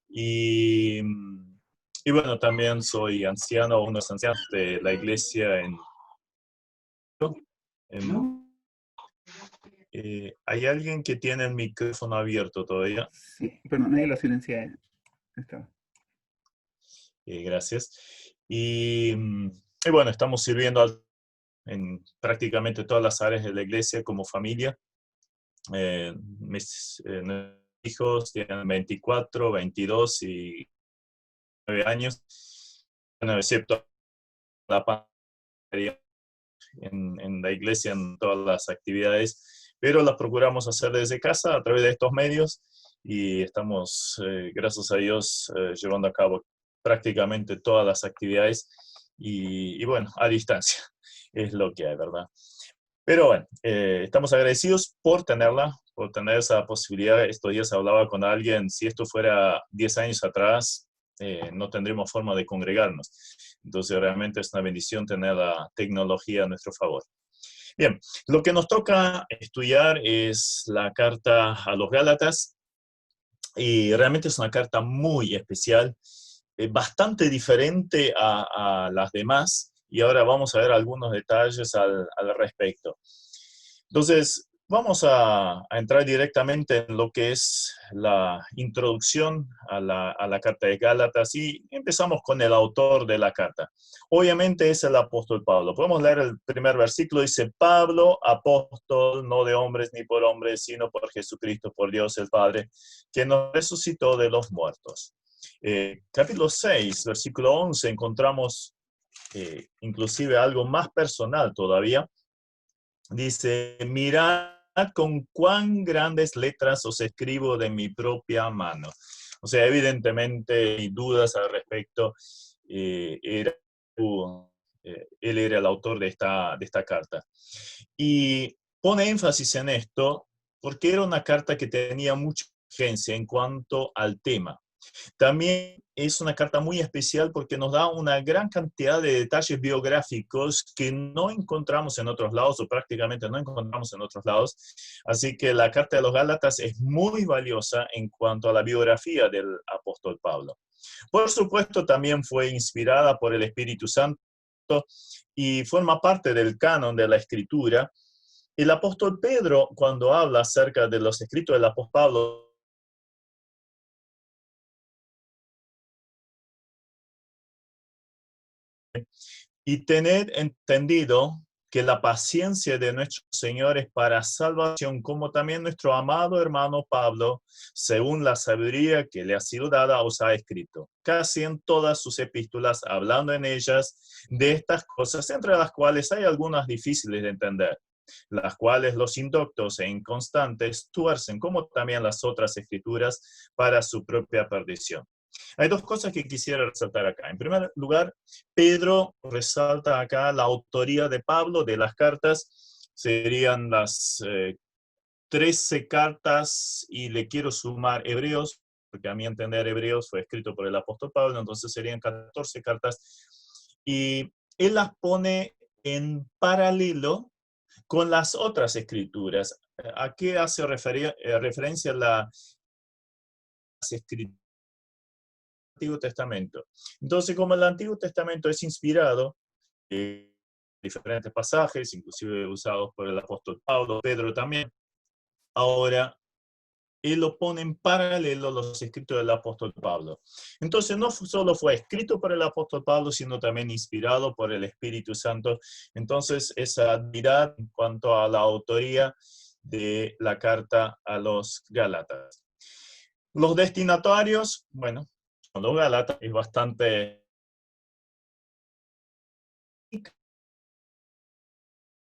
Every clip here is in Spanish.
Y, y bueno, también soy anciano, unos ancianos de la iglesia en ¿hay alguien que tiene el micrófono abierto todavía? Sí, pero nadie lo silencia. Estaba. Gracias. Y bueno, estamos sirviendo en prácticamente todas las áreas de la iglesia como familia. Mis hijos tienen 24, 22 y 9 años, bueno, excepto la pandemia en la iglesia, en todas las actividades, pero las procuramos hacer desde casa a través de estos medios y estamos, gracias a Dios, llevando a cabo prácticamente todas las actividades y bueno, a distancia, es lo que hay, ¿verdad? Pero bueno, estamos agradecidos por tener esa posibilidad. Estos días hablaba con alguien, si esto fuera 10 años atrás, no tendríamos forma de congregarnos. Entonces realmente es una bendición tener la tecnología a nuestro favor. Bien, lo que nos toca estudiar es la carta a los Gálatas y realmente es una carta muy especial, bastante diferente a las demás y ahora vamos a ver algunos detalles al respecto. Entonces, vamos a entrar directamente en lo que es la introducción a la carta de Gálatas y empezamos con el autor de la carta. Obviamente es el apóstol Pablo. Podemos leer el primer versículo, dice, Pablo, apóstol, no de hombres ni por hombres, sino por Jesucristo, por Dios el Padre, que nos resucitó de los muertos. Capítulo 6, versículo 11, encontramos inclusive algo más personal todavía. Dice, mirad con cuán grandes letras os escribo de mi propia mano. O sea, evidentemente hay dudas al respecto. Era, él era el autor de esta carta. Y pone énfasis en esto porque era una carta que tenía mucha urgencia en cuanto al tema. También es una carta muy especial porque nos da una gran cantidad de detalles biográficos que no encontramos en otros lados o prácticamente no encontramos en otros lados. Así que la carta de los Gálatas es muy valiosa en cuanto a la biografía del apóstol Pablo. Por supuesto, también fue inspirada por el Espíritu Santo y forma parte del canon de la Escritura. El apóstol Pedro, cuando habla acerca de los escritos del apóstol Pablo, y tened entendido que la paciencia de nuestro Señor es para salvación, como también nuestro amado hermano Pablo, según la sabiduría que le ha sido dada, os ha escrito, casi en todas sus epístolas, hablando en ellas de estas cosas, entre las cuales hay algunas difíciles de entender, las cuales los indoctos e inconstantes tuercen, como también las otras escrituras, para su propia perdición. Hay dos cosas que quisiera resaltar acá. En primer lugar, Pedro resalta acá la autoría de Pablo de las cartas. Serían las 13 cartas y le quiero sumar Hebreos, porque a mi entender Hebreos fue escrito por el apóstol Pablo, entonces serían 14 cartas. Y él las pone en paralelo con las otras escrituras. ¿A qué hace referencia las escrituras? Antiguo Testamento. Entonces, como el Antiguo Testamento es inspirado, diferentes pasajes, inclusive usados por el apóstol Pablo, Pedro también, ahora él lo pone en paralelo a los escritos del apóstol Pablo. Entonces, no solo fue escrito por el apóstol Pablo, sino también inspirado por el Espíritu Santo. Entonces, esa unidad en cuanto a la autoría de la carta a los Gálatas. Los destinatarios, bueno, son los Gálatas, es bastante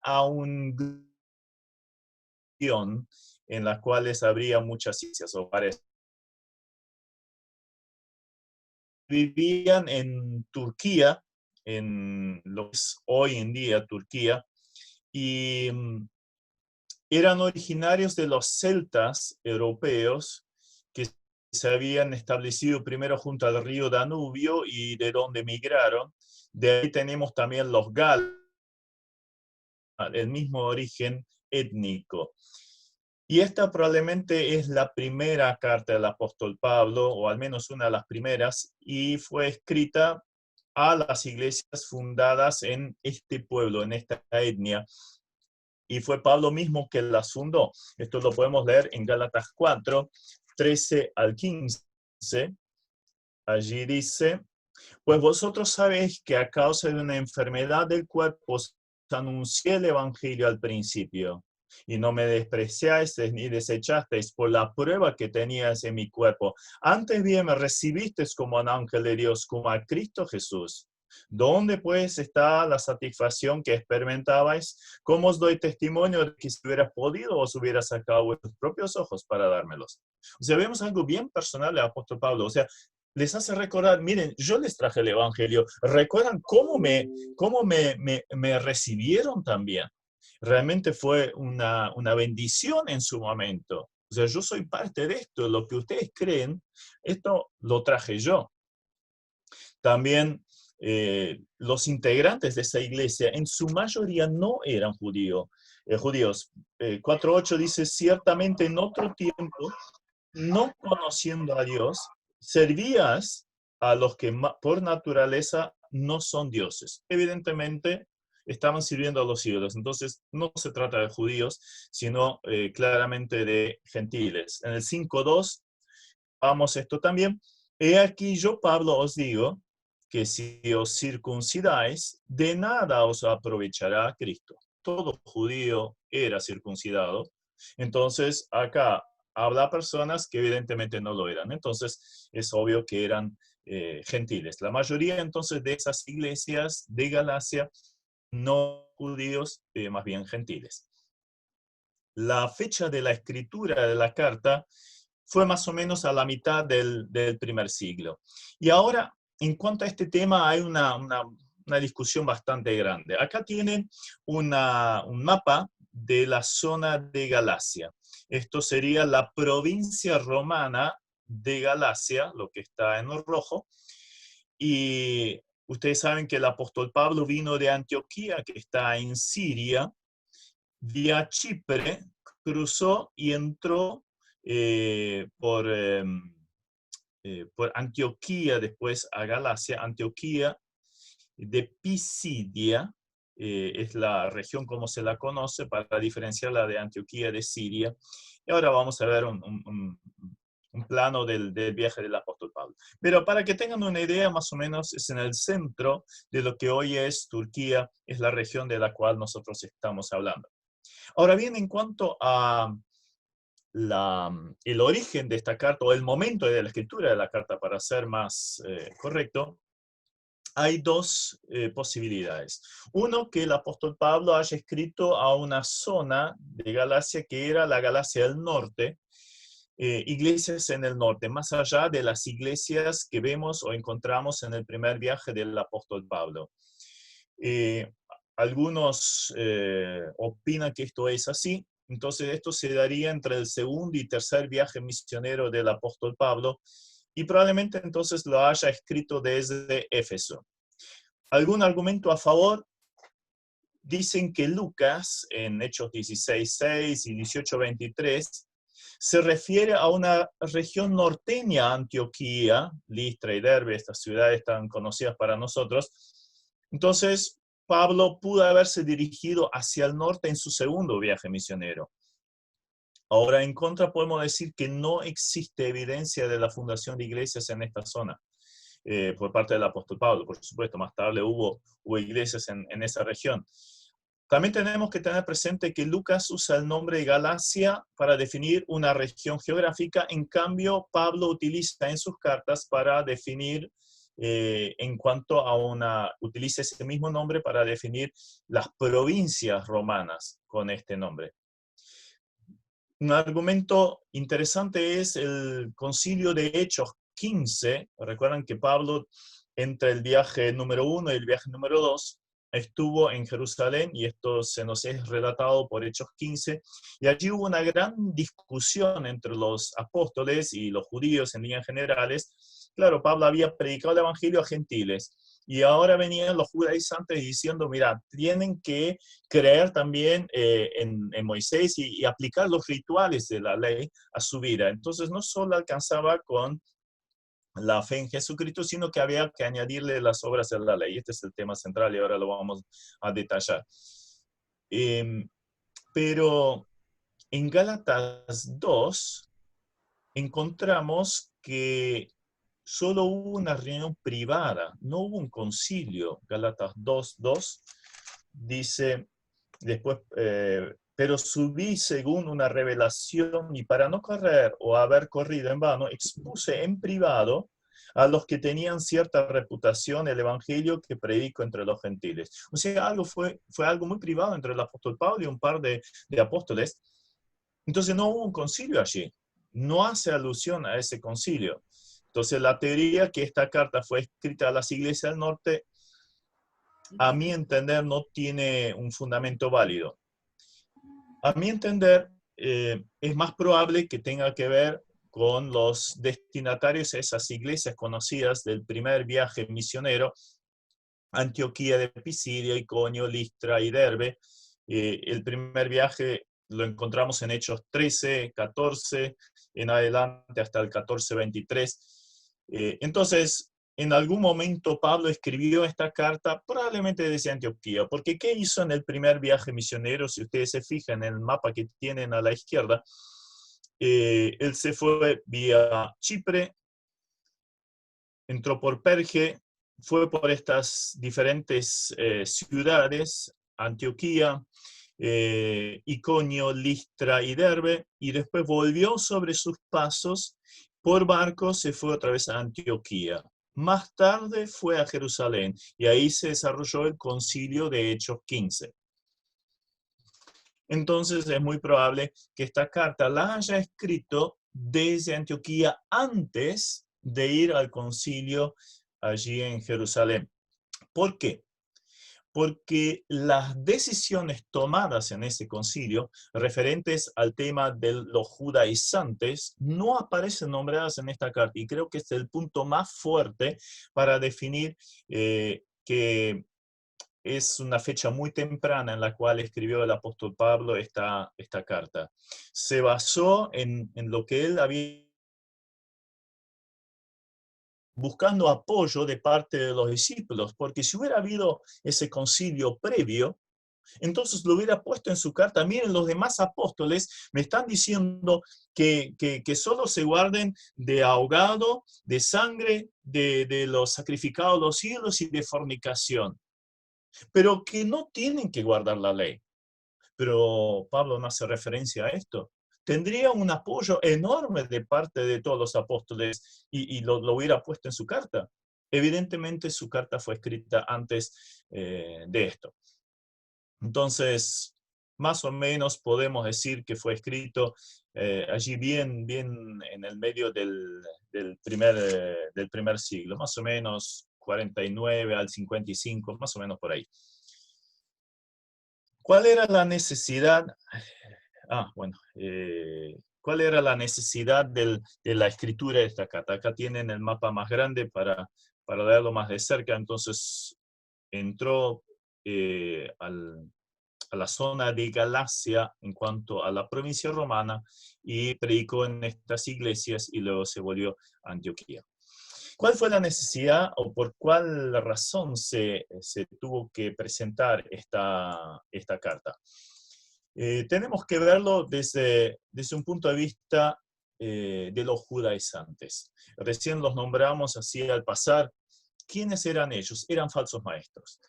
a un guión en las cuales habría muchas ciencias o pares. Vivían en Turquía, en lo que es hoy en día Turquía, y eran originarios de los celtas europeos que se habían establecido primero junto al río Danubio y de donde migraron. De ahí tenemos también los galos, el mismo origen étnico. Y esta probablemente es la primera carta del apóstol Pablo, o al menos una de las primeras, y fue escrita a las iglesias fundadas en este pueblo, en esta etnia. Y fue Pablo mismo que las fundó. Esto lo podemos leer en Gálatas 4, 13 al 15. Allí dice: pues vosotros sabéis que a causa de una enfermedad del cuerpo os anuncié el evangelio al principio, y no me despreciáis ni desechasteis por la prueba que tenías en mi cuerpo. Antes bien me recibisteis como a un ángel de Dios, como a Cristo Jesús. ¿Dónde pues está la satisfacción que experimentabais? ¿Cómo os doy testimonio de que si hubieras podido os hubieras sacado vuestros propios ojos para dármelos? O sea, vemos algo bien personal del apóstol Pablo. O sea, les hace recordar, miren, yo les traje el evangelio, recuerdan cómo me recibieron también. Realmente fue una bendición en su momento. O sea, yo soy parte de esto, lo que ustedes creen, esto lo traje yo. También los integrantes de esa iglesia, en su mayoría no eran judíos. 4.8 dice: ciertamente en otro tiempo, no conociendo a Dios, servías a los que por naturaleza no son dioses. Evidentemente, estaban sirviendo a los ídolos. Entonces, no se trata de judíos, sino claramente de gentiles. En el 5.2, vamos esto también. He aquí yo, Pablo, os digo que si os circuncidáis, de nada os aprovechará Cristo. Todo judío era circuncidado. Entonces, acá habla personas que evidentemente no lo eran. Entonces, es obvio que eran gentiles. La mayoría entonces de esas iglesias de Galacia, no judíos, más bien gentiles. La fecha de la escritura de la carta fue más o menos a la mitad del primer siglo. Y ahora, en cuanto a este tema, hay una discusión bastante grande. Acá tienen un mapa de la zona de Galacia. Esto sería la provincia romana de Galacia, lo que está en rojo. Y ustedes saben que el apóstol Pablo vino de Antioquía, que está en Siria, vía Chipre, cruzó y entró por Antioquía, después a Galacia. Antioquía de Pisidia es la región como se la conoce, para diferenciarla de Antioquía de Siria. Y ahora vamos a ver un plano del viaje del apóstol Pablo. Pero para que tengan una idea, más o menos es en el centro de lo que hoy es Turquía, es la región de la cual nosotros estamos hablando. Ahora bien, en cuanto a el origen de esta carta, o el momento de la escritura de la carta, para ser más correcto, hay dos posibilidades. Uno, que el apóstol Pablo haya escrito a una zona de Galacia que era la Galacia del norte, iglesias en el norte, más allá de las iglesias que vemos o encontramos en el primer viaje del apóstol Pablo. Algunos opinan que esto es así. Entonces esto se daría entre el segundo y tercer viaje misionero del apóstol Pablo, y probablemente entonces lo haya escrito desde Éfeso. ¿Algún argumento a favor? Dicen que Lucas, en Hechos 16:6 y 18:23, se refiere a una región norteña, Antioquía, Listra y Derbe, estas ciudades tan conocidas para nosotros. Entonces, Pablo pudo haberse dirigido hacia el norte en su segundo viaje misionero. Ahora, en contra, podemos decir que no existe evidencia de la fundación de iglesias en esta zona por parte del apóstol Pablo. Por supuesto, más tarde hubo iglesias en esa región. También tenemos que tener presente que Lucas usa el nombre de Galacia para definir una región geográfica. En cambio, Pablo utiliza en sus cartas para definir, utiliza ese mismo nombre para definir las provincias romanas con este nombre. Un argumento interesante es el concilio de Hechos 15. Recuerdan que Pablo, entre el viaje número 1 y el viaje número 2, estuvo en Jerusalén, y esto se nos es relatado por Hechos 15, y allí hubo una gran discusión entre los apóstoles y los judíos en líneas generales. Claro, Pablo había predicado el evangelio a gentiles, y ahora venían los judaizantes diciendo, mira, tienen que creer también en Moisés y aplicar los rituales de la ley a su vida. Entonces no solo alcanzaba con la fe en Jesucristo, sino que había que añadirle las obras de la ley. Este es el tema central y ahora lo vamos a detallar. Eh, pero en Gálatas 2 encontramos que solo hubo una reunión privada, no hubo un concilio. Gálatas 2:2 dice después, pero subí según una revelación, y para no correr o haber corrido en vano, expuse en privado a los que tenían cierta reputación el evangelio que predico entre los gentiles. O sea, fue algo muy privado entre el apóstol Pablo y un par de apóstoles. Entonces no hubo un concilio allí. No hace alusión a ese concilio. Entonces la teoría que esta carta fue escrita a las iglesias del norte, a mi entender, no tiene un fundamento válido. A mi entender, es más probable que tenga que ver con los destinatarios a esas iglesias conocidas del primer viaje misionero, Antioquía de Pisidia, Iconio, Listra y Derbe. El primer viaje lo encontramos en Hechos 13, 14, en adelante hasta el 14, 23. Entonces, en algún momento Pablo escribió esta carta, probablemente desde Antioquía, porque ¿qué hizo en el primer viaje misionero? Si ustedes se fijan en el mapa que tienen a la izquierda, él se fue vía Chipre, entró por Perge, fue por estas diferentes ciudades, Antioquía, Iconio, Listra y Derbe, y después volvió sobre sus pasos, por barco se fue otra vez a Antioquía. Más tarde fue a Jerusalén, y ahí se desarrolló el concilio de Hechos 15. Entonces es muy probable que esta carta la haya escrito desde Antioquía antes de ir al concilio allí en Jerusalén. ¿Por qué? Porque las decisiones tomadas en ese concilio referentes al tema de los judaizantes no aparecen nombradas en esta carta, y creo que este es el punto más fuerte para definir que es una fecha muy temprana en la cual escribió el apóstol Pablo esta carta. Se basó en lo que él había buscando apoyo de parte de los discípulos, porque si hubiera habido ese concilio previo, entonces lo hubiera puesto en su carta. Miren, los demás apóstoles me están diciendo que solo se guarden de ahogado, de sangre, de los sacrificados a los ídolos y de fornicación, pero que no tienen que guardar la ley. Pero Pablo no hace referencia a esto. Tendría un apoyo enorme de parte de todos los apóstoles y lo hubiera puesto en su carta. Evidentemente su carta fue escrita antes de esto. Entonces, más o menos podemos decir que fue escrito allí bien en el medio del primer siglo, más o menos 49 al 55, más o menos por ahí. ¿Cuál era la necesidad? ¿Cuál era la necesidad de la escritura de esta carta? Acá tienen el mapa más grande para verlo más de cerca. Entonces, entró a la zona de Galacia en cuanto a la provincia romana y predicó en estas iglesias, y luego se volvió a Antioquía. ¿Cuál fue la necesidad o por cuál razón se tuvo que presentar esta carta? Tenemos que verlo desde un punto de vista de los judaizantes. Recién los nombramos así al pasar. ¿Quiénes eran ellos? Eran falsos maestros.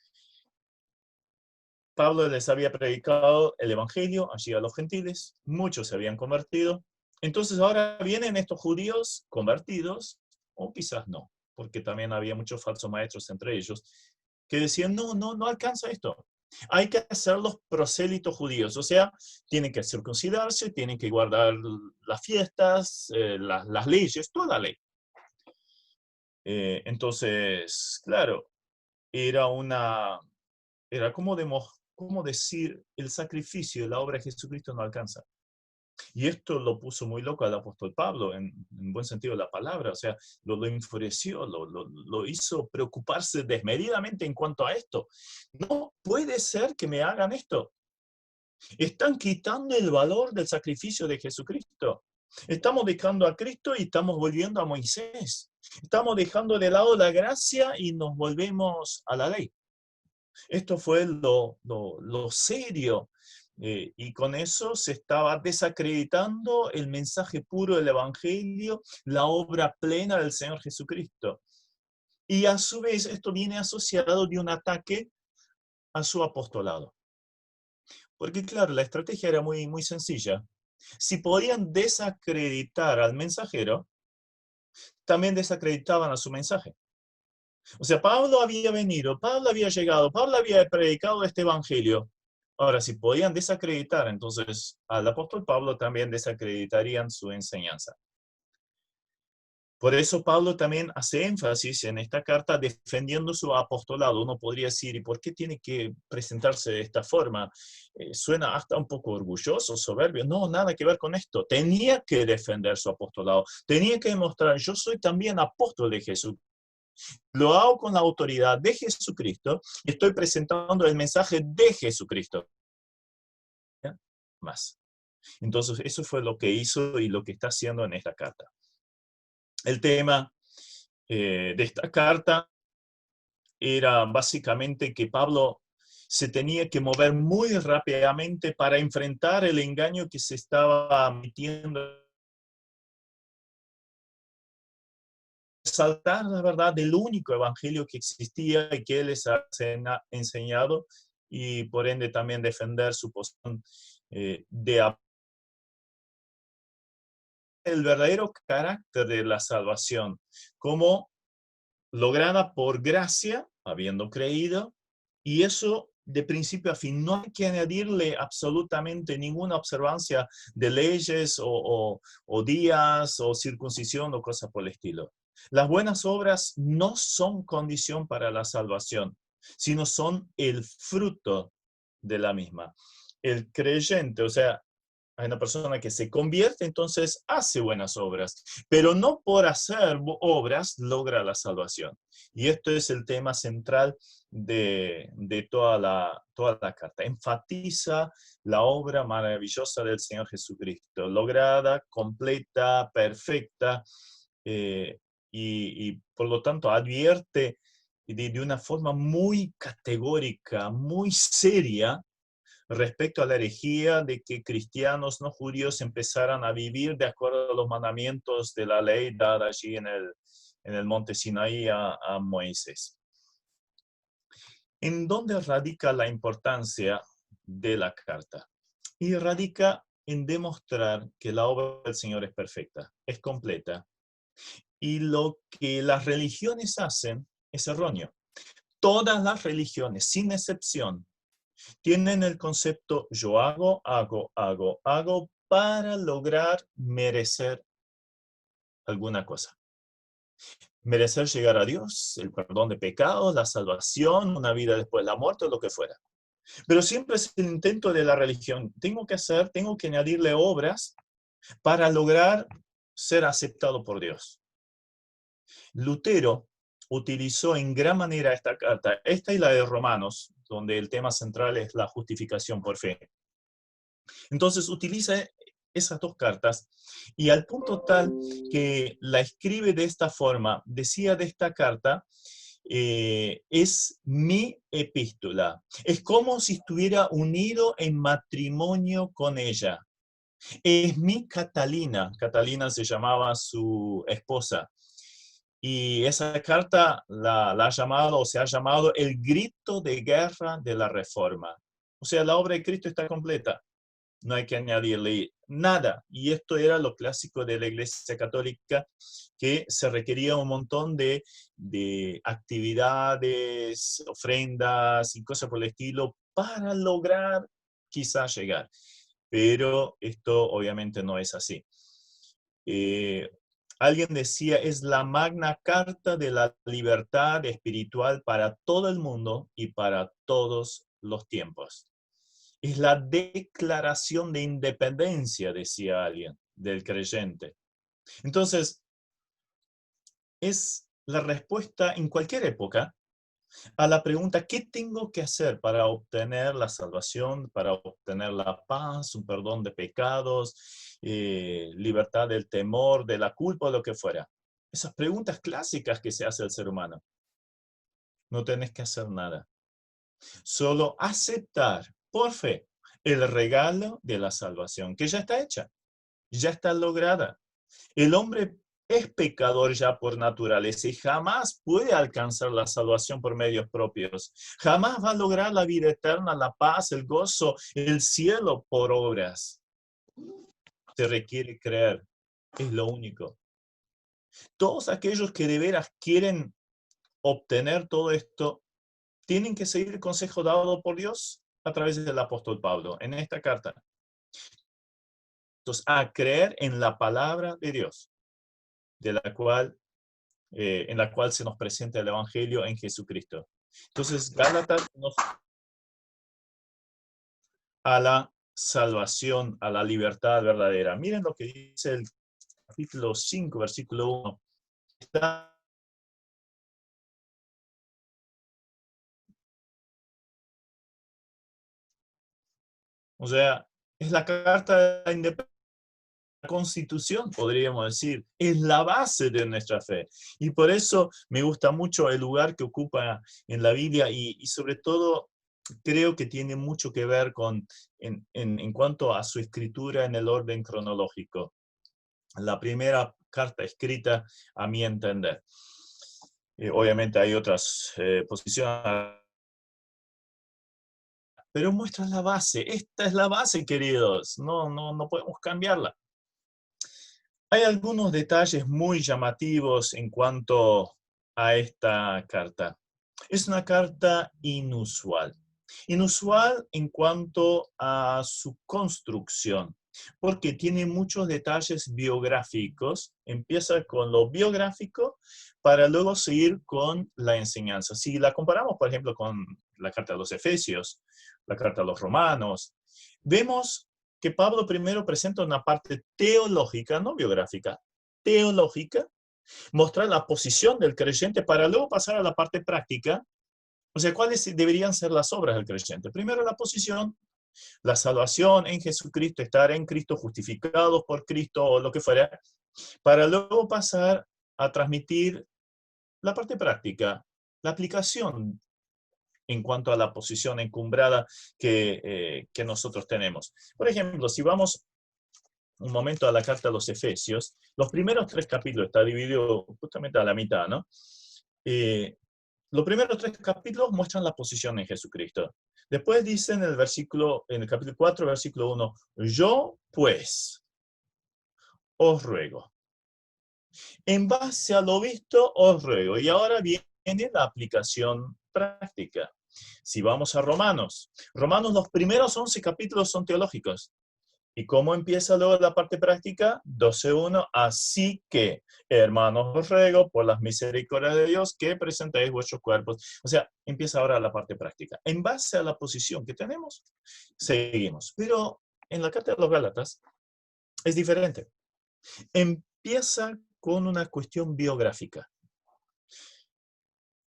Pablo les había predicado el evangelio allí a los gentiles, muchos se habían convertido. Entonces ahora vienen estos judíos convertidos, o quizás no, porque también había muchos falsos maestros entre ellos, que decían, no alcanza esto. Hay que hacer los prosélitos judíos, o sea, tienen que circuncidarse, tienen que guardar las fiestas, las leyes, toda la ley. Entonces, claro, era una era como decir, el sacrificio de la obra de Jesucristo no alcanza. Y esto lo puso muy loco al apóstol Pablo, en buen sentido de la palabra, o sea, lo enfureció, lo hizo preocuparse desmedidamente en cuanto a esto. No puede ser que me hagan esto. Están quitando el valor del sacrificio de Jesucristo. Estamos dejando a Cristo y estamos volviendo a Moisés. Estamos dejando de lado la gracia y nos volvemos a la ley. Esto fue lo serio. Y con eso se estaba desacreditando el mensaje puro del Evangelio, la obra plena del Señor Jesucristo. Y a su vez esto viene asociado de un ataque a su apostolado. Porque claro, la estrategia era muy, muy sencilla. Si podían desacreditar al mensajero, también desacreditaban a su mensaje. O sea, Pablo había venido, Pablo había llegado, Pablo había predicado este evangelio. Ahora, si podían desacreditar, entonces al apóstol Pablo también desacreditarían su enseñanza. Por eso Pablo también hace énfasis en esta carta defendiendo su apostolado. Uno podría decir, ¿y por qué tiene que presentarse de esta forma? Suena hasta un poco orgulloso, soberbio. No, nada que ver con esto. Tenía que defender su apostolado. Tenía que demostrar, yo soy también apóstol de Jesús. Lo hago con la autoridad de Jesucristo y estoy presentando el mensaje de Jesucristo. ¿Ya? Más. Entonces, eso fue lo que hizo y lo que está haciendo en esta carta. El tema de esta carta era básicamente que Pablo se tenía que mover muy rápidamente para enfrentar el engaño que se estaba metiendo, saltar la verdad del único evangelio que existía y que él les ha enseñado, y por ende también defender su posición de el verdadero carácter de la salvación, como lograda por gracia, habiendo creído, y eso de principio a fin. No hay que añadirle absolutamente ninguna observancia de leyes o días o circuncisión o cosas por el estilo. Las buenas obras no son condición para la salvación, sino son el fruto de la misma. El creyente, o sea, hay una persona que se convierte, entonces hace buenas obras, pero no por hacer obras logra la salvación. Y esto es el tema central de toda la carta. Enfatiza la obra maravillosa del Señor Jesucristo, lograda, completa, perfecta, y por lo tanto advierte de una forma muy categórica, muy seria, respecto a la herejía de que cristianos no judíos empezaran a vivir de acuerdo a los mandamientos de la ley dada allí en el monte Sinaí a Moisés. ¿En dónde radica la importancia de la carta? Y radica en demostrar que la obra del Señor es perfecta, es completa, y lo que las religiones hacen es erróneo. Todas las religiones, sin excepción, tienen el concepto yo hago para lograr merecer alguna cosa. Merecer llegar a Dios, el perdón de pecados, la salvación, una vida después de la muerte, o lo que fuera. Pero siempre es el intento de la religión. Tengo que añadirle obras para lograr ser aceptado por Dios. Lutero utilizó en gran manera esta carta, esta y la de Romanos, donde el tema central es la justificación por fe. Entonces utiliza esas dos cartas y al punto tal que la escribe de esta forma, decía de esta carta, es mi epístola. Es como si estuviera unido en matrimonio con ella. Es mi Catalina. Catalina se llamaba su esposa. Y esa carta la ha llamado, o se ha llamado, el grito de guerra de la Reforma. O sea, la obra de Cristo está completa. No hay que añadirle nada. Y esto era lo clásico de la Iglesia Católica, que se requería un montón de actividades, ofrendas y cosas por el estilo para lograr quizás llegar. Pero esto obviamente no es así. Alguien decía, es la magna carta de la libertad espiritual para todo el mundo y para todos los tiempos. Es la declaración de independencia, decía alguien, del creyente. Entonces, es la respuesta en cualquier época a la pregunta, ¿qué tengo que hacer para obtener la salvación, para obtener la paz, un perdón de pecados, libertad del temor, de la culpa o lo que fuera? Esas preguntas clásicas que se hace el ser humano. No tenés que hacer nada. Solo aceptar por fe el regalo de la salvación, que ya está hecha, ya está lograda. El hombre es pecador ya por naturaleza y jamás puede alcanzar la salvación por medios propios. Jamás va a lograr la vida eterna, la paz, el gozo, el cielo por obras. Se requiere creer, es lo único. Todos aquellos que de veras quieren obtener todo esto, tienen que seguir el consejo dado por Dios a través del apóstol Pablo en esta carta. Entonces, a creer en la palabra de Dios, de la cual en la cual se nos presenta el Evangelio en Jesucristo. Entonces, Gálatas nos a la salvación, a la libertad verdadera. Miren lo que dice el capítulo 5, versículo 1. Está, o sea, es la carta de la independencia. La Constitución, podríamos decir, es la base de nuestra fe. Y por eso me gusta mucho el lugar que ocupa en la Biblia y sobre todo creo que tiene mucho que ver con en cuanto a su escritura en el orden cronológico. La primera carta escrita, a mi entender. Obviamente hay otras posiciones, pero muestra la base. Esta es la base, queridos. No podemos cambiarla. Hay algunos detalles muy llamativos en cuanto a esta carta. Es una carta inusual. Inusual en cuanto a su construcción, porque tiene muchos detalles biográficos. Empieza con lo biográfico para luego seguir con la enseñanza. Si la comparamos, por ejemplo, con la carta de los Efesios, la carta de los Romanos, vemos que Pablo primero presenta una parte teológica, no biográfica, teológica, mostrar la posición del creyente para luego pasar a la parte práctica. O sea, ¿cuáles deberían ser las obras del creyente? Primero la posición, la salvación en Jesucristo, estar en Cristo, justificados por Cristo o lo que fuera, para luego pasar a transmitir la parte práctica, la aplicación en cuanto a la posición encumbrada que nosotros tenemos. Por ejemplo, si vamos un momento a la carta a los Efesios, los primeros 3 capítulos, está dividido justamente a la mitad, ¿no? Los primeros 3 capítulos muestran la posición en Jesucristo. Después dice en el capítulo 4, versículo 1, yo pues os ruego. En base a lo visto os ruego. Y ahora viene la aplicación práctica. Si vamos a Romanos, los primeros 11 capítulos son teológicos. ¿Y cómo empieza luego la parte práctica? 12.1. Así que, hermanos, os ruego por las misericordias de Dios que presentéis vuestros cuerpos. O sea, empieza ahora la parte práctica. En base a la posición que tenemos, seguimos. Pero en la carta de los Gálatas es diferente. Empieza con una cuestión biográfica.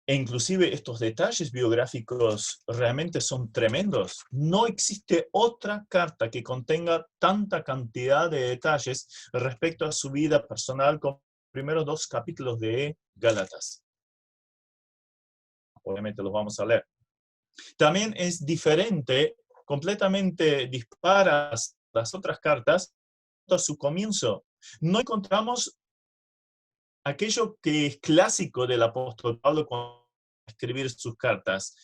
E inclusive estos detalles biográficos realmente son tremendos. No existe otra carta que contenga tanta cantidad de detalles respecto a su vida personal como los primeros 2 capítulos de Gálatas. Obviamente los vamos a leer. También es diferente, completamente disparas las otras cartas a su comienzo. No encontramos aquello que es clásico del apóstol Pablo cuando escribir sus cartas,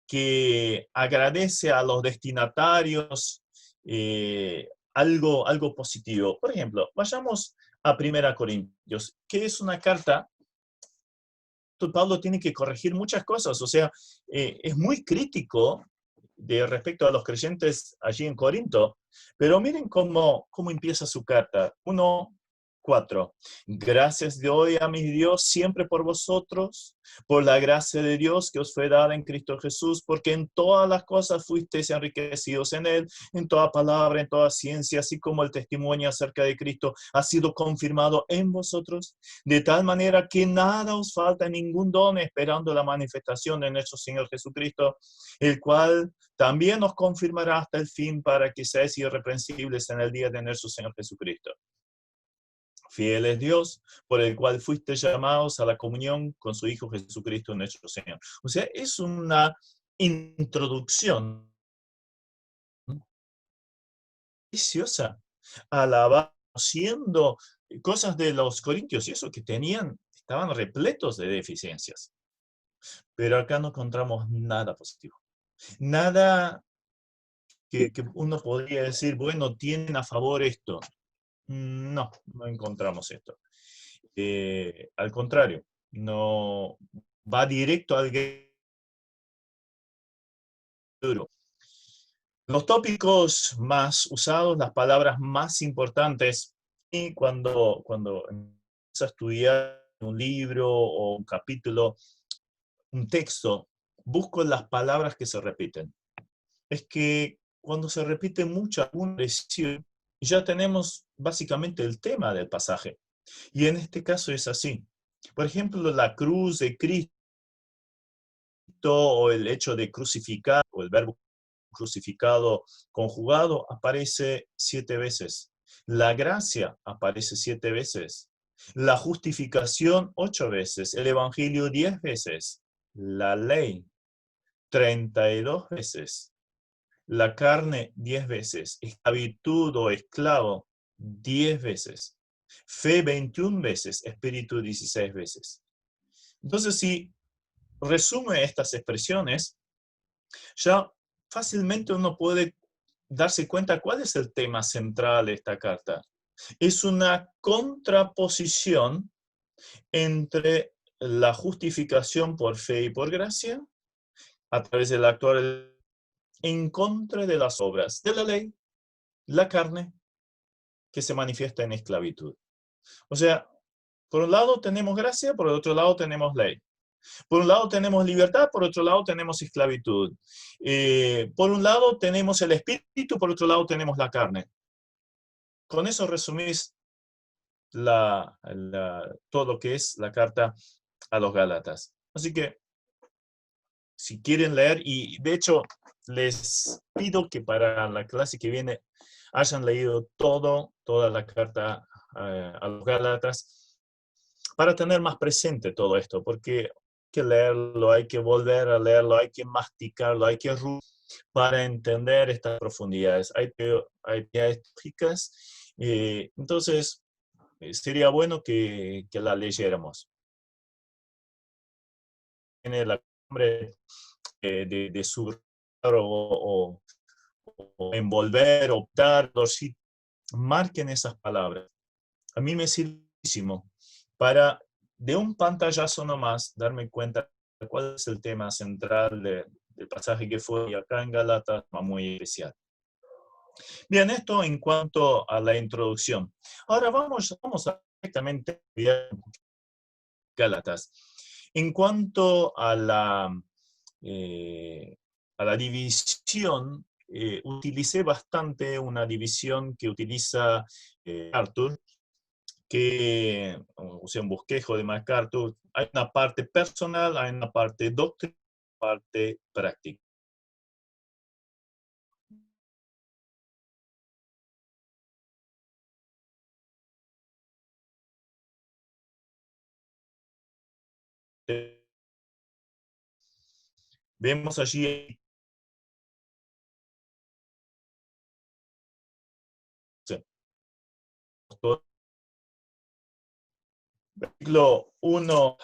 que agradece a los destinatarios algo positivo. Por ejemplo, vayamos a 1 Corintios, que es una carta, Pablo tiene que corregir muchas cosas, o sea, es muy crítico respecto a los creyentes allí en Corinto, pero miren cómo empieza su carta. 4. Gracias doy a mi Dios siempre por vosotros, por la gracia de Dios que os fue dada en Cristo Jesús, porque en todas las cosas fuisteis enriquecidos en Él, en toda palabra, en toda ciencia, así como el testimonio acerca de Cristo ha sido confirmado en vosotros, de tal manera que nada os falta ningún don, esperando la manifestación de nuestro Señor Jesucristo, el cual también nos confirmará hasta el fin para que seáis irreprensibles en el día de nuestro Señor Jesucristo. Fiel es Dios, por el cual fuiste llamados a la comunión con su Hijo Jesucristo nuestro Señor. O sea, es una introducción preciosa, alabando cosas de los corintios y eso que estaban repletos de deficiencias. Pero acá no encontramos nada positivo. Nada que uno podría decir, bueno, tienen a favor esto. No, no encontramos esto. Al contrario, no va directo al duro. Los tópicos más usados, las palabras más importantes, y cuando empiezas a estudiar un libro o un capítulo, un texto, busco las palabras que se repiten. Es que cuando se repite mucho alguna expresión, ya tenemos básicamente el tema del pasaje. Y en este caso es así. Por ejemplo, la cruz de Cristo o el hecho de crucificar o el verbo crucificado conjugado aparece 7 veces. La gracia aparece 7 veces. La justificación 8 veces. El evangelio 10 veces. La ley 32 veces. La carne 10 veces. Esclavitud o esclavo 10 veces. Fe 21 veces. Espíritu 16 veces. Entonces, si resume estas expresiones, ya fácilmente uno puede darse cuenta cuál es el tema central de esta carta. Es una contraposición entre la justificación por fe y por gracia a través del actual en contra de las obras de la ley, la carne, que se manifiesta en esclavitud. O sea, por un lado tenemos gracia, por el otro lado tenemos ley. Por un lado tenemos libertad, por otro lado tenemos esclavitud. Por un lado tenemos el espíritu, por otro lado tenemos la carne. Con eso resumís todo lo que es la carta a los Gálatas. Así que, si quieren leer, y de hecho les pido que para la clase que viene hayan leído toda la carta a los Gálatas, para tener más presente todo esto, porque hay que leerlo, hay que volver a leerlo, hay que masticarlo, hay que para entender estas profundidades. Hay teorías lógicas, entonces sería bueno que la leyéramos. Tiene la costumbre de subrayar o envolver, optar, marquen esas palabras. A mí me sirve muchísimo para, de un pantallazo nomás, darme cuenta de cuál es el tema central del pasaje que fue, y acá en Gálatas, muy especial. Bien, esto en cuanto a la introducción. Ahora vamos a directamente a Gálatas. En cuanto a la división, utilicé bastante una división que utiliza Arthur, o sea, un bosquejo de MacArthur. Hay una parte personal, hay una parte doctrinal, una parte práctica. Vemos allí versículo 1,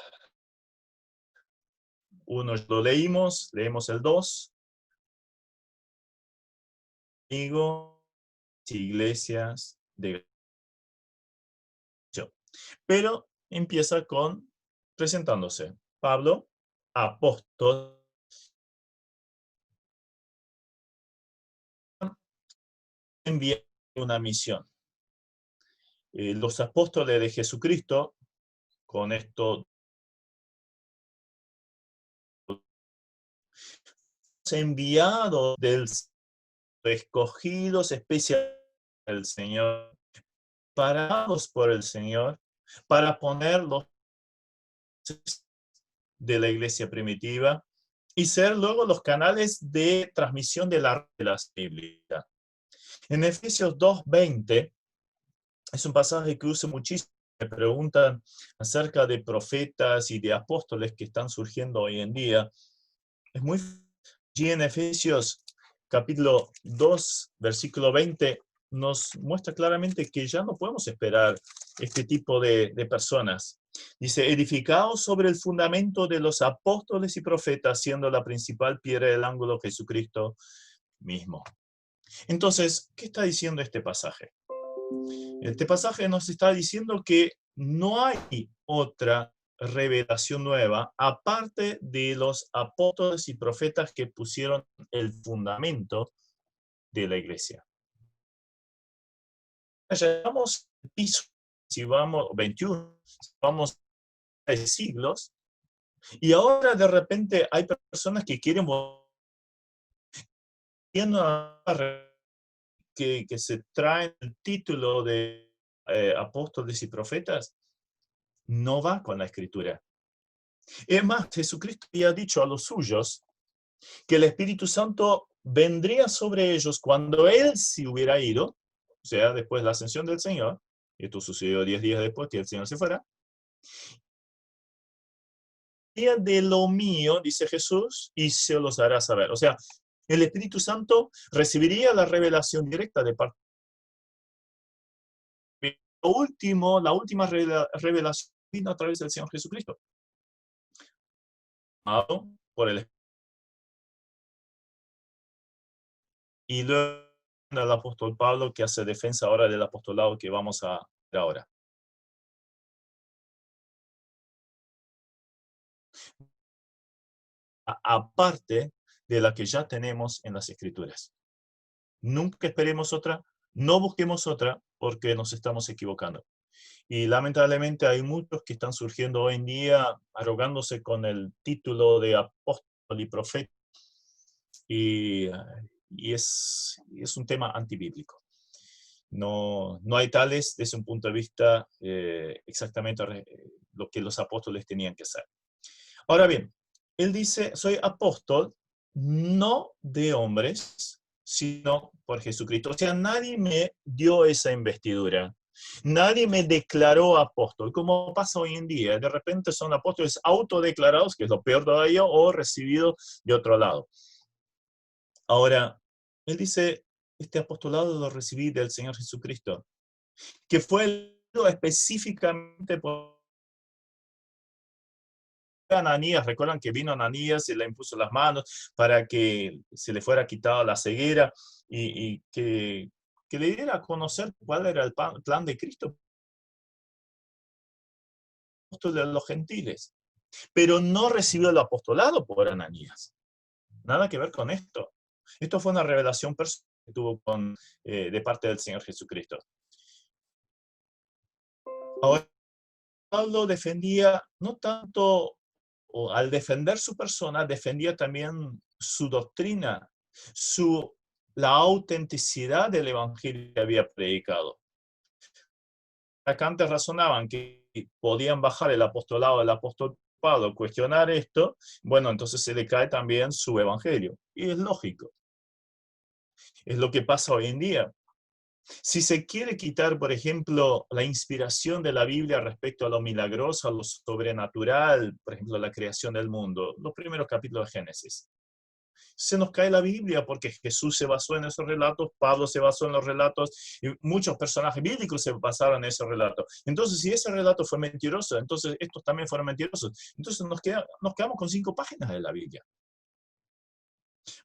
lo leímos el 2, amigos, iglesias de Galacia. Pero empieza con presentándose. Pablo, apóstol, envía una misión. los apóstoles de Jesucristo, con esto enviados del escogidos especiales del Señor, parados por el Señor, para ponerlos de la iglesia primitiva y ser luego los canales de transmisión de la Biblia. En Efesios 2:20 es un pasaje que uso muchísimo. Me preguntan acerca de profetas y de apóstoles que están surgiendo hoy en día. Es muy allí en Efesios capítulo 2, versículo 20, nos muestra claramente que ya no podemos esperar este tipo de personas. Dice, edificados sobre el fundamento de los apóstoles y profetas, siendo la principal piedra del ángulo Jesucristo mismo. Entonces, ¿qué está diciendo este pasaje? Este pasaje nos está diciendo que no hay otra revelación nueva, aparte de los apóstoles y profetas que pusieron el fundamento de la iglesia. Llevamos piso, si vamos 21, vamos a siglos, y ahora de repente hay personas que quieren que se traen el título de apóstoles y profetas, no va con la escritura. Es más, Jesucristo había dicho a los suyos que el Espíritu Santo vendría sobre ellos cuando Él se hubiera ido, o sea, después de la ascensión del Señor, y esto sucedió 10 días después que el Señor se fuera. De lo mío, dice Jesús, y se los hará saber. O sea, el Espíritu Santo recibiría la revelación directa de parte. La última revelación vino a través del Señor Jesucristo. Por el y luego el apóstol Pablo, que hace defensa ahora del apostolado que vamos a ver ahora. Aparte de la que ya tenemos en las Escrituras. Nunca esperemos otra, no busquemos otra, porque nos estamos equivocando. Y lamentablemente hay muchos que están surgiendo hoy en día arrogándose con el título de apóstol y profeta, y es un tema antibíblico. No hay tales desde un punto de vista exactamente lo que los apóstoles tenían que hacer. Ahora bien, él dice, soy apóstol no de hombres, sino por Jesucristo. O sea, nadie me dio esa investidura. Nadie me declaró apóstol, como pasa hoy en día. De repente son apóstoles autodeclarados, que es lo peor todavía, o recibidos de otro lado. Ahora, él dice, este apostolado lo recibí del Señor Jesucristo, que fue específicamente por Ananías. Recuerdan que vino Ananías y le impuso las manos para que se le fuera quitada la ceguera y que le diera a conocer cuál era el plan de Cristo de los gentiles. Pero no recibió el apostolado por Ananías. Nada que ver con esto. Esto fue una revelación personal que tuvo de parte del Señor Jesucristo. Ahora, Pablo defendía no tanto, o al defender su persona, defendía también su doctrina, la autenticidad del evangelio que había predicado. Acá antes razonaban que podían bajar el apostolado del apóstol Pablo, cuestionar esto, bueno, entonces se le cae también su evangelio. Y es lógico. Es lo que pasa hoy en día. Si se quiere quitar, por ejemplo, la inspiración de la Biblia respecto a lo milagroso, a lo sobrenatural, por ejemplo, la creación del mundo, los primeros capítulos de Génesis, se nos cae la Biblia porque Jesús se basó en esos relatos, Pablo se basó en los relatos, y muchos personajes bíblicos se basaron en esos relatos. Entonces, si ese relato fue mentiroso, entonces estos también fueron mentirosos. Entonces nos quedamos con 5 páginas de la Biblia.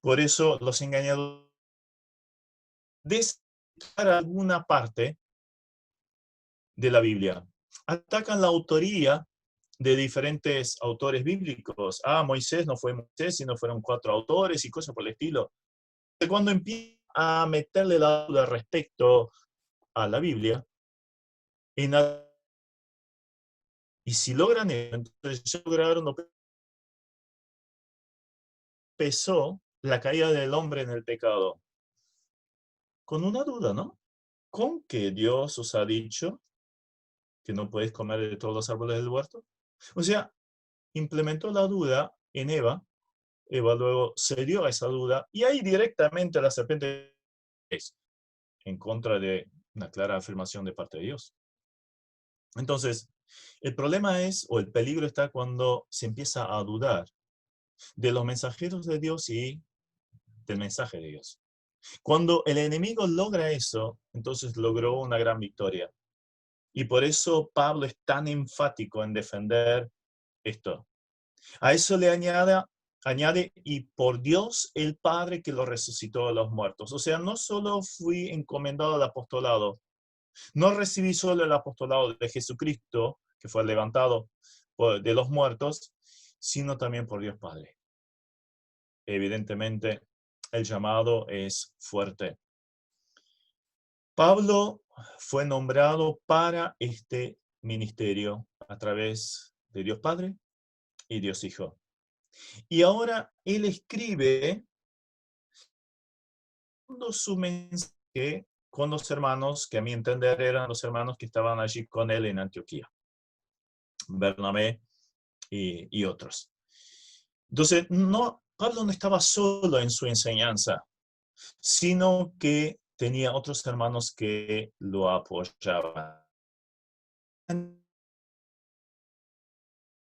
Por eso los engañadores para alguna parte de la Biblia atacan la autoría de diferentes autores bíblicos. Moisés no fue Moisés, sino fueron 4 autores y cosas por el estilo. Cuando empieza a meterle la duda respecto a la Biblia, en y si logran eso, entonces ya lograron lo que pesó la caída del hombre en el pecado. Con una duda, ¿no? ¿Con que Dios os ha dicho que no podéis comer de todos los árboles del huerto? O sea, implementó la duda en Eva. Eva luego cedió a esa duda y ahí directamente la serpiente es en contra de una clara afirmación de parte de Dios. Entonces, el problema es, o el peligro está cuando se empieza a dudar de los mensajeros de Dios y del mensaje de Dios. Cuando el enemigo logra eso, entonces logró una gran victoria. Y por eso Pablo es tan enfático en defender esto. A eso le añade, y por Dios el Padre que lo resucitó de los muertos. O sea, no solo fui encomendado al apostolado, no recibí solo el apostolado de Jesucristo, que fue levantado de los muertos, sino también por Dios Padre. Evidentemente, el llamado es fuerte. Pablo fue nombrado para este ministerio a través de Dios Padre y Dios Hijo. Y ahora él escribe su mensaje con los hermanos, que a mi entender eran los hermanos que estaban allí con él en Antioquía, Bernabé y otros. Entonces, Pablo no estaba solo en su enseñanza, sino que tenía otros hermanos que lo apoyaban en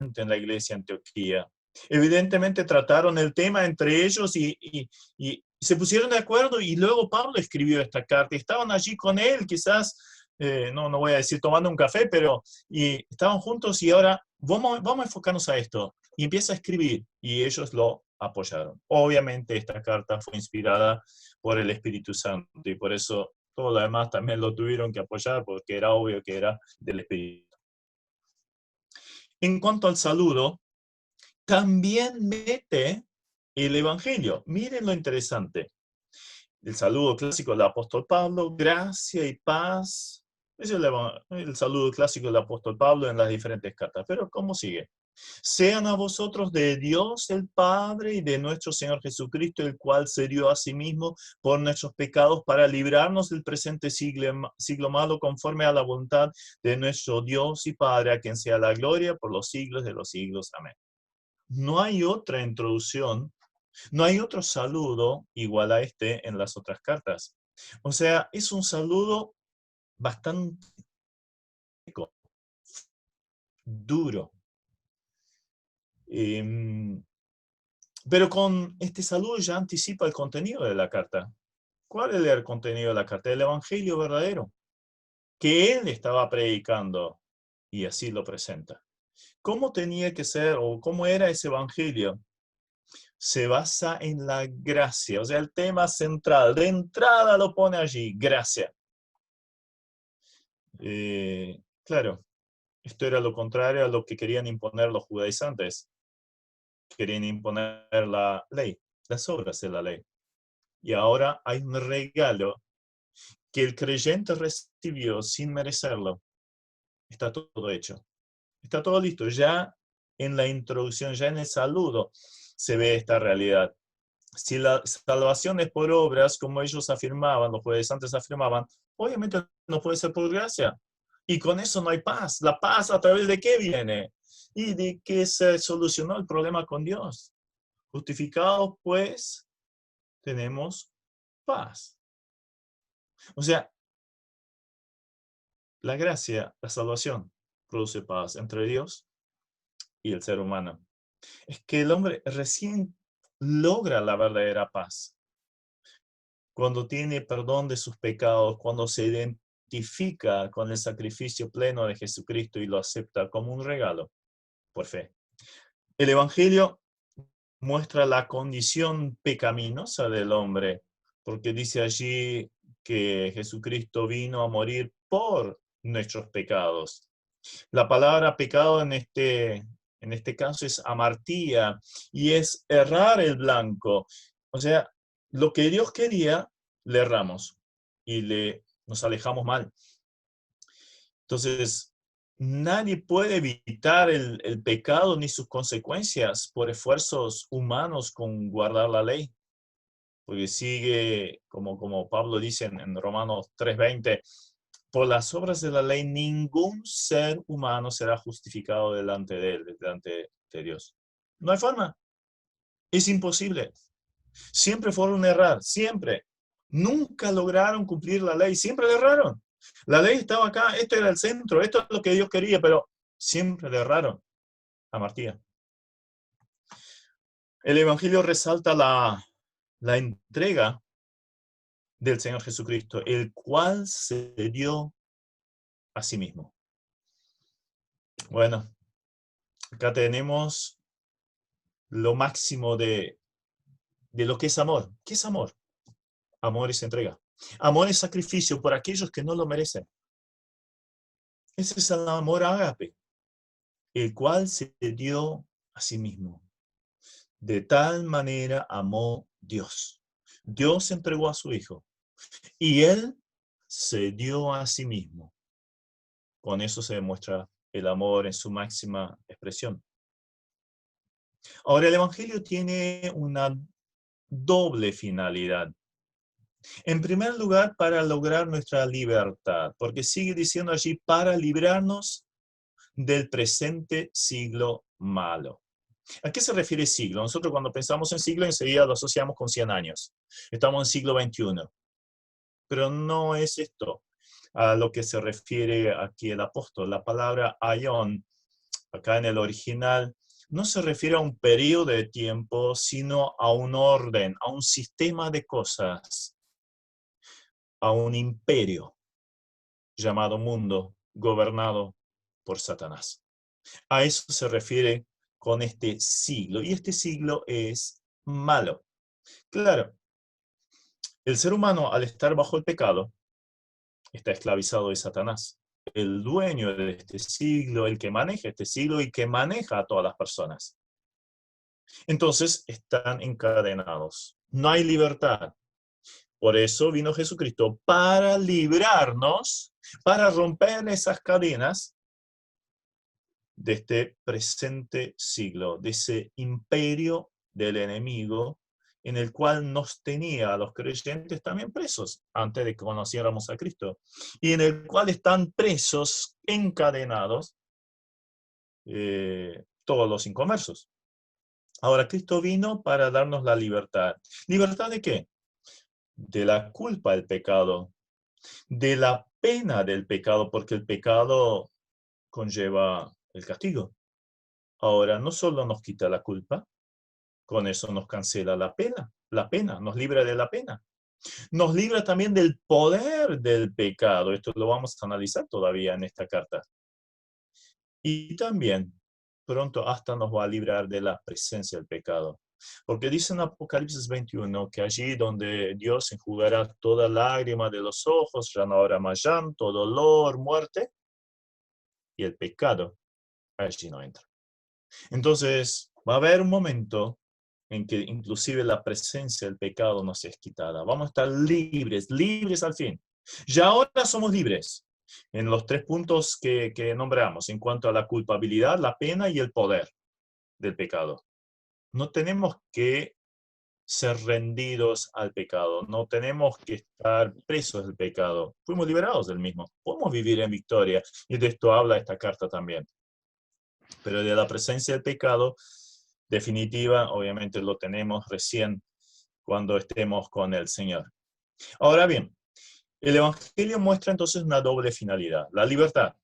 la iglesia Antioquía. Evidentemente trataron el tema entre ellos y se pusieron de acuerdo y luego Pablo escribió esta carta. Estaban allí con él, quizás, no voy a decir tomando un café, pero y estaban juntos y ahora vamos a enfocarnos a esto. Y empieza a escribir y ellos lo apoyaron. Obviamente esta carta fue inspirada por el Espíritu Santo y por eso todo lo demás también lo tuvieron que apoyar porque era obvio que era del Espíritu. En cuanto al saludo, también mete el Evangelio. Miren lo interesante. El saludo clásico del apóstol Pablo, gracia y paz. Es el saludo clásico del apóstol Pablo en las diferentes cartas. Pero ¿cómo sigue? Sean a vosotros de Dios el Padre y de nuestro Señor Jesucristo, el cual se dio a sí mismo por nuestros pecados para librarnos del presente siglo malo, conforme a la voluntad de nuestro Dios y Padre, a quien sea la gloria por los siglos de los siglos. Amén. No hay otra introducción, no hay otro saludo igual a este en las otras cartas. O sea, es un saludo bastante duro. Pero con este saludo ya anticipa el contenido de la carta. ¿Cuál es el contenido de la carta? El evangelio verdadero, que él estaba predicando, y así lo presenta. ¿Cómo tenía que ser o cómo era ese evangelio? Se basa en la gracia, o sea, el tema central, de entrada lo pone allí, gracia. Claro, esto era lo contrario a lo que querían imponer los judaizantes. Querían imponer la ley, las obras de la ley. Y ahora hay un regalo que el creyente recibió sin merecerlo. Está todo hecho. Está todo listo. Ya en la introducción, ya en el saludo, se ve esta realidad. Si la salvación es por obras, como ellos afirmaban, los judaizantes afirmaban, obviamente no puede ser por gracia. Y con eso no hay paz. ¿La paz a través de qué viene? Y de que se solucionó el problema con Dios. Justificados, pues, tenemos paz. O sea, la gracia, la salvación, produce paz entre Dios y el ser humano. Es que el hombre recién logra la verdadera paz cuando tiene perdón de sus pecados, cuando se identifica con el sacrificio pleno de Jesucristo y lo acepta como un regalo por fe. El Evangelio muestra la condición pecaminosa del hombre, porque dice allí que Jesucristo vino a morir por nuestros pecados. La palabra pecado en este caso es amartía y es errar el blanco. O sea, lo que Dios quería, le erramos y nos alejamos mal. Entonces, nadie puede evitar el pecado ni sus consecuencias por esfuerzos humanos con guardar la ley. Porque sigue, como Pablo dice en Romanos 3:20, por las obras de la ley ningún ser humano será justificado delante de él, delante de Dios. No hay forma. Es imposible. Siempre fueron a errar, siempre. Nunca lograron cumplir la ley, siempre le erraron. La ley estaba acá, esto era el centro, esto es lo que Dios quería, pero siempre le erraron a Martía. El Evangelio resalta la entrega del Señor Jesucristo, el cual se dio a sí mismo. Bueno, acá tenemos lo máximo de lo que es amor. ¿Qué es amor? Amor es entrega. Amor es sacrificio por aquellos que no lo merecen. Ese es el amor ágape, el cual se dio a sí mismo. De tal manera amó Dios. Dios entregó a su Hijo y Él se dio a sí mismo. Con eso se demuestra el amor en su máxima expresión. Ahora, el Evangelio tiene una doble finalidad. En primer lugar, para lograr nuestra libertad, porque sigue diciendo allí, para librarnos del presente siglo malo. ¿A qué se refiere siglo? Nosotros cuando pensamos en siglo enseguida lo asociamos con 100 años. Estamos en siglo XXI. Pero no es esto a lo que se refiere aquí el apóstol. La palabra aion, acá en el original, no se refiere a un periodo de tiempo, sino a un orden, a un sistema de cosas, a un imperio llamado mundo, gobernado por Satanás. A eso se refiere con este siglo, y este siglo es malo. Claro, el ser humano al estar bajo el pecado está esclavizado de Satanás, el dueño de este siglo, el que maneja este siglo y que maneja a todas las personas. Entonces están encadenados, no hay libertad. Por eso vino Jesucristo para librarnos, para romper esas cadenas de este presente siglo, de ese imperio del enemigo en el cual nos tenía a los creyentes también presos antes de que conociéramos a Cristo, y en el cual están presos, encadenados, todos los inconversos. Ahora, Cristo vino para darnos la libertad. ¿Libertad de qué? De la culpa del pecado, de la pena del pecado, porque el pecado conlleva el castigo. Ahora, no solo nos quita la culpa, con eso nos cancela la pena, nos libra de la pena. Nos libra también del poder del pecado. Esto lo vamos a analizar todavía en esta carta. Y también, pronto hasta nos va a librar de la presencia del pecado. Porque dice en Apocalipsis 21 que allí donde Dios enjugará toda lágrima de los ojos, ya no habrá más llanto, dolor, muerte, y el pecado allí no entra. Entonces, va a haber un momento en que inclusive la presencia del pecado nos es quitada. Vamos a estar libres, libres al fin. Ya ahora somos libres en los 3 puntos que nombramos en cuanto a la culpabilidad, la pena y el poder del pecado. No tenemos que ser rendidos al pecado, no tenemos que estar presos del pecado. Fuimos liberados del mismo. Podemos vivir en victoria y de esto habla esta carta también. Pero de la presencia del pecado definitiva, obviamente lo tenemos recién cuando estemos con el Señor. Ahora bien, el Evangelio muestra entonces una doble finalidad, la libertad,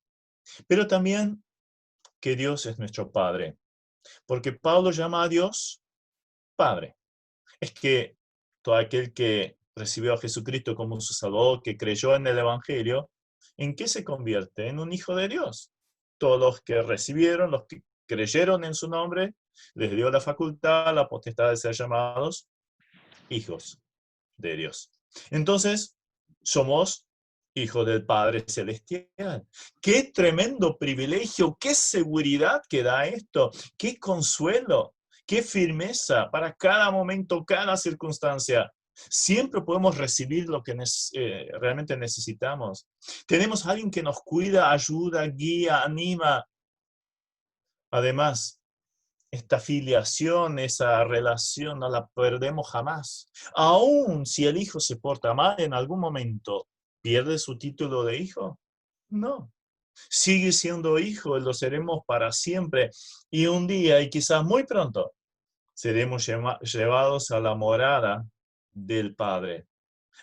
pero también que Dios es nuestro Padre, porque Pablo llama a Dios Padre. Es que todo aquel que recibió a Jesucristo como su Salvador, que creyó en el Evangelio, ¿en qué se convierte? En un hijo de Dios. Todos los que recibieron, los que creyeron en su nombre, les dio la facultad, la potestad de ser llamados hijos de Dios. Entonces, somos hijos del Padre Celestial. ¡Qué tremendo privilegio! ¡Qué seguridad que da esto! ¡Qué consuelo! ¡Qué firmeza para cada momento, cada circunstancia! Siempre podemos recibir lo que realmente necesitamos. Tenemos a alguien que nos cuida, ayuda, guía, anima. Además, esta filiación, esa relación, no la perdemos jamás. Aún si el hijo se porta mal en algún momento, ¿pierde su título de hijo? No. Sigue siendo hijo y lo seremos para siempre. Y un día, y quizás muy pronto, seremos llevados a la morada del Padre,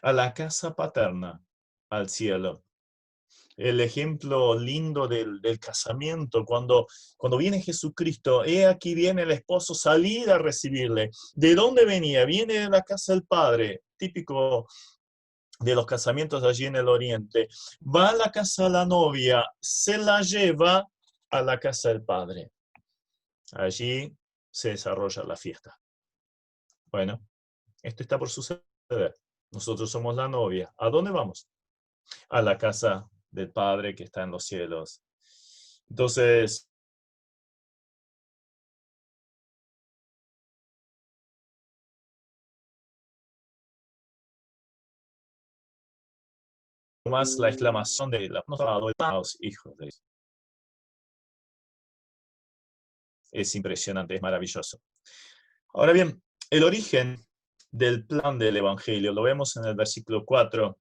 a la casa paterna, al cielo. El ejemplo lindo del casamiento, cuando viene Jesucristo, he aquí viene el esposo, salid a recibirle. ¿De dónde venía? Viene de la casa del Padre, típico de los casamientos allí en el oriente. Va a la casa de la novia, se la lleva a la casa del Padre. Allí se desarrolla la fiesta. Bueno, esto está por suceder. Nosotros somos la novia. ¿A dónde vamos? A la casa del Padre que está en los cielos. Entonces, más la exclamación de los hijos de Dios. Es impresionante, es maravilloso. Ahora bien, el origen del plan del Evangelio lo vemos en el versículo 4,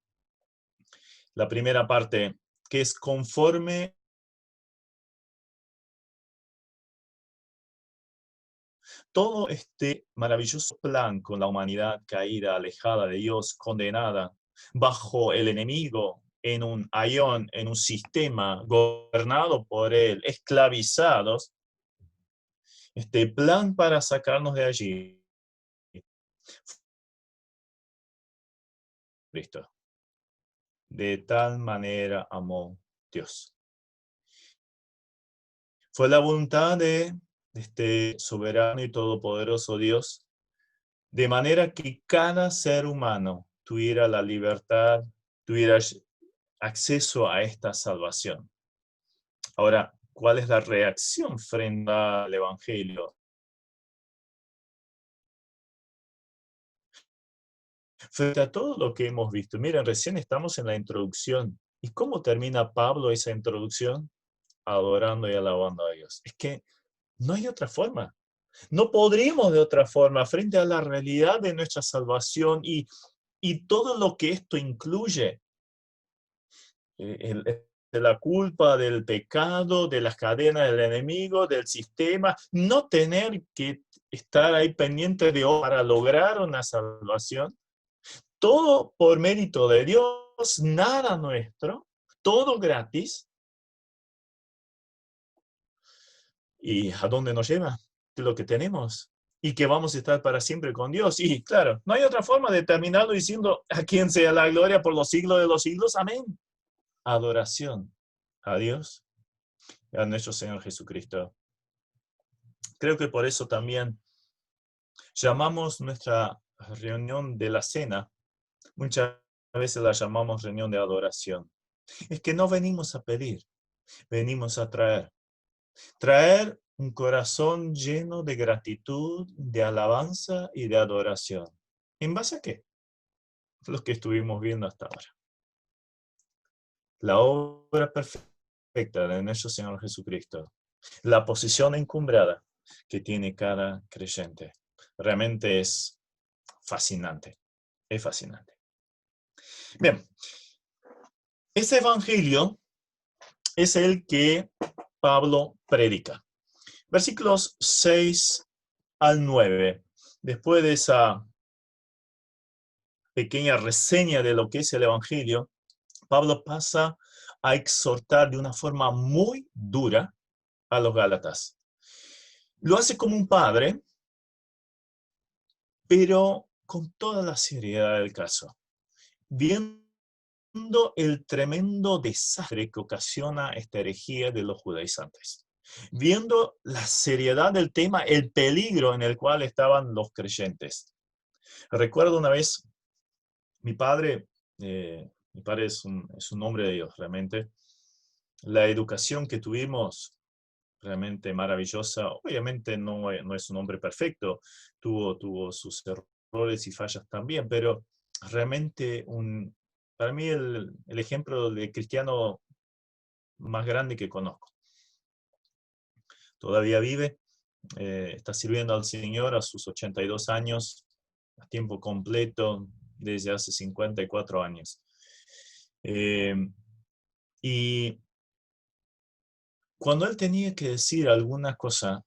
la primera parte, que es conforme todo este maravilloso plan con la humanidad caída, alejada de Dios, condenada, bajo el enemigo, en un aión, en un sistema gobernado por él, esclavizados, este plan para sacarnos de allí, Cristo. De tal manera amó Dios. Fue la voluntad de este soberano y todopoderoso Dios, de manera que cada ser humano tuviera la libertad, tuviera acceso a esta salvación. Ahora, ¿cuál es la reacción frente al Evangelio? Frente a todo lo que hemos visto. Miren, recién estamos en la introducción. ¿Y cómo termina Pablo esa introducción? Adorando y alabando a Dios. Es que no hay otra forma. No podríamos de otra forma frente a la realidad de nuestra salvación y todo lo que esto incluye. De la culpa, del pecado, de las cadenas del enemigo, del sistema, no tener que estar ahí pendiente de para lograr una salvación. Todo por mérito de Dios, nada nuestro, todo gratis. ¿Y a dónde nos lleva? De lo que tenemos. Y que vamos a estar para siempre con Dios. Y claro, no hay otra forma de terminarlo diciendo a quien sea la gloria por los siglos de los siglos. Amén. Adoración a Dios y a nuestro Señor Jesucristo. Creo que por eso también llamamos nuestra reunión de la cena, muchas veces la llamamos reunión de adoración. Es que no venimos a pedir, venimos a traer. Traer un corazón lleno de gratitud, de alabanza y de adoración. ¿En base a qué? Los que estuvimos viendo hasta ahora. La obra perfecta de nuestro Señor Jesucristo. La posición encumbrada que tiene cada creyente. Realmente es fascinante. Es fascinante. Bien. Ese evangelio es el que Pablo predica. Versículos 6 al 9. Después de esa pequeña reseña de lo que es el Evangelio, Pablo pasa a exhortar de una forma muy dura a los Gálatas. Lo hace como un padre, pero con toda la seriedad del caso, viendo el tremendo desastre que ocasiona esta herejía de los judaizantes, viendo la seriedad del tema, el peligro en el cual estaban los creyentes. Recuerdo una vez, mi padre es un hombre de Dios, realmente. La educación que tuvimos, realmente maravillosa. Obviamente no es un hombre perfecto, tuvo sus errores, errores y fallas también, pero realmente para mí el ejemplo de cristiano más grande que conozco. Todavía vive, está sirviendo al Señor a sus 82 años, a tiempo completo, desde hace 54 años. Y cuando él tenía que decir alguna cosa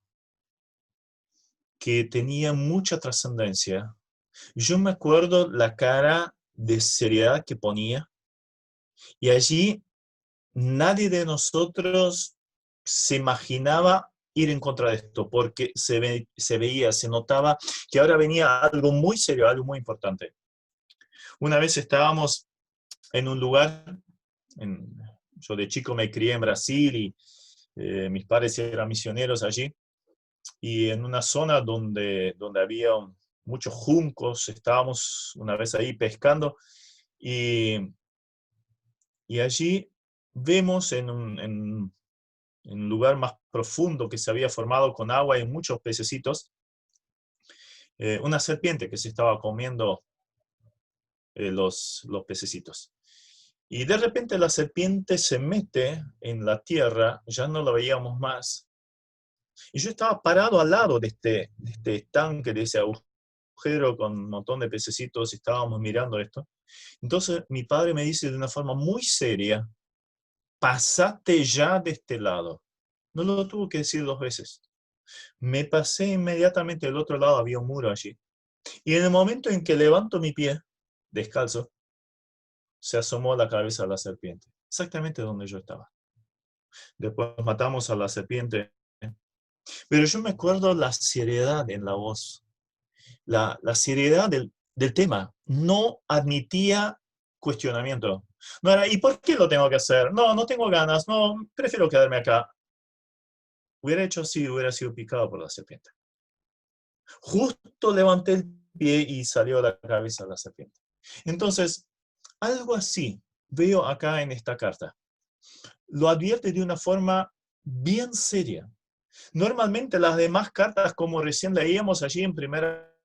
que tenía mucha trascendencia, yo me acuerdo la cara de seriedad que ponía, y allí nadie de nosotros se imaginaba ir en contra de esto, porque se veía, se notaba que ahora venía algo muy serio, algo muy importante. Una vez estábamos en un lugar, yo de chico me crié en Brasil y mis padres eran misioneros allí, y en una zona donde había muchos juncos, estábamos una vez ahí pescando, y, y allí vemos en un lugar más profundo que se había formado con agua y muchos pececitos, una serpiente que se estaba comiendo los pececitos. Y de repente la serpiente se mete en la tierra, ya no la veíamos más. Y yo estaba parado al lado de este estanque, de ese agujero con un montón de pececitos, y estábamos mirando esto. Entonces mi padre me dice de una forma muy seria: pasate ya de este lado. No lo tuvo que decir dos veces. Me pasé inmediatamente del otro lado, había un muro allí. Y en el momento en que levanto mi pie, descalzo, se asomó la cabeza de la serpiente, exactamente donde yo estaba. Después matamos a la serpiente. Pero yo me acuerdo la seriedad en la voz, la seriedad del tema. No admitía cuestionamiento. No era, ¿y por qué lo tengo que hacer? No, no tengo ganas, no, prefiero quedarme acá. Hubiera hecho así, hubiera sido picado por la serpiente. Justo levanté el pie y salió la cabeza de la serpiente. Entonces, algo así veo acá en esta carta. Lo advierte de una forma bien seria. Normalmente las demás cartas, como recién leíamos allí en 1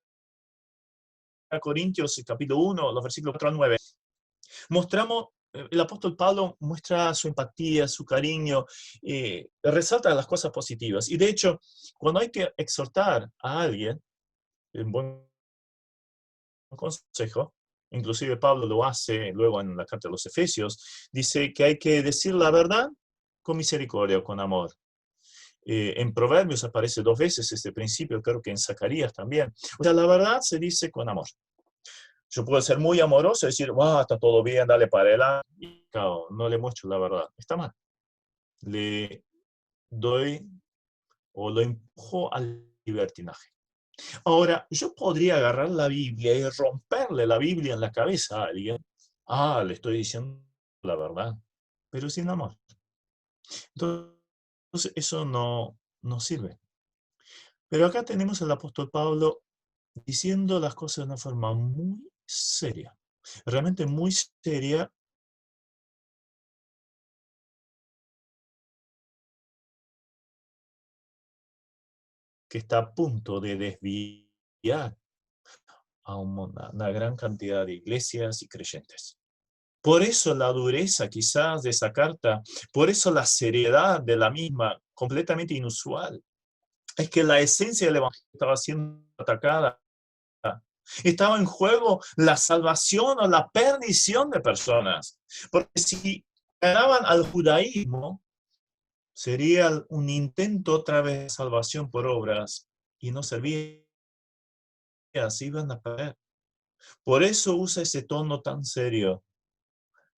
Corintios capítulo 1, los versículos 4 al 9, mostramos, el apóstol Pablo muestra su empatía, su cariño, resalta las cosas positivas. Y de hecho, cuando hay que exhortar a alguien, en buen consejo, inclusive Pablo lo hace luego en la carta de los Efesios, dice que hay que decir la verdad con misericordia o con amor. En Proverbios aparece 2 veces este principio, creo que en Zacarías también. O sea, la verdad se dice con amor. Yo puedo ser muy amoroso y decir, wow, está todo bien, dale para adelante. Y claro, no le muestro la verdad. Está mal. Le doy o lo empujo al libertinaje. Ahora, yo podría agarrar la Biblia y romperle la Biblia en la cabeza a alguien. Ah, le estoy diciendo la verdad, pero sin amor. Entonces, eso no sirve. Pero acá tenemos al apóstol Pablo diciendo las cosas de una forma muy seria, realmente muy seria, que está a punto de desviar a una gran cantidad de iglesias y creyentes. Por eso la dureza quizás de esa carta, por eso la seriedad de la misma, completamente inusual. Es que la esencia del evangelio estaba siendo atacada. Estaba en juego la salvación o la perdición de personas. Porque si ganaban al judaísmo, sería un intento otra vez de salvación por obras, y no servía, así iban a perder. Por eso usa ese tono tan serio.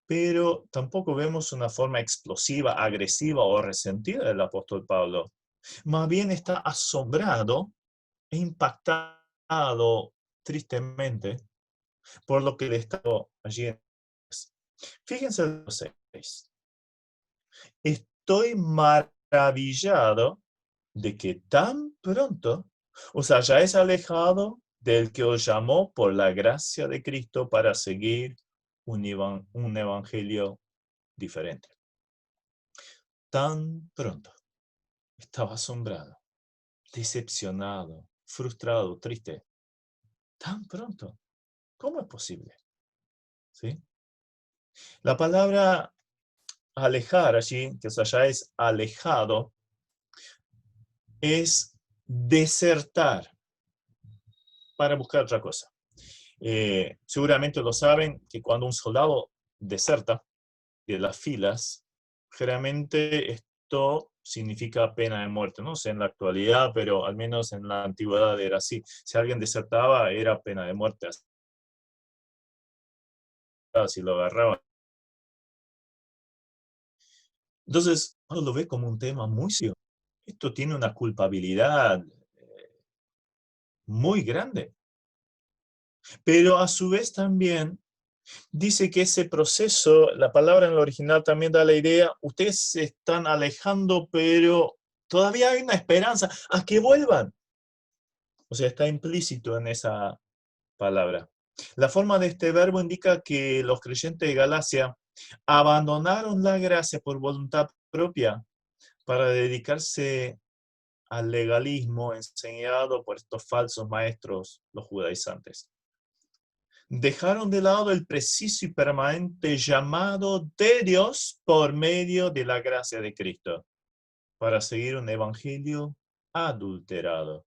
Pero tampoco vemos una forma explosiva, agresiva o resentida del apóstol Pablo. Más bien está asombrado e impactado tristemente por lo que le está allí. Fíjense en los 6. Estoy maravillado de que tan pronto os hayáis alejado del que os llamó por la gracia de Cristo para seguir un evangelio diferente. Tan pronto. Estaba asombrado, decepcionado, frustrado, triste. Tan pronto. ¿Cómo es posible? ¿Sí? La palabra alejar allí, que allá es alejado, es desertar para buscar otra cosa. Seguramente lo saben que cuando un soldado deserta de las filas, generalmente esto significa pena de muerte. No sé en la actualidad, pero al menos en la antigüedad era así. Si alguien desertaba, era pena de muerte. Si lo agarraban. Entonces, uno lo ve como un tema muy serio. Esto tiene una culpabilidad muy grande, pero a su vez también dice que ese proceso, la palabra en el original también da la idea, ustedes se están alejando, pero todavía hay una esperanza a que vuelvan. O sea, está implícito en esa palabra. La forma de este verbo indica que los creyentes de Galacia abandonaron la gracia por voluntad propia para dedicarse al legalismo enseñado por estos falsos maestros, los judaizantes. Dejaron de lado el preciso y permanente llamado de Dios por medio de la gracia de Cristo para seguir un evangelio adulterado.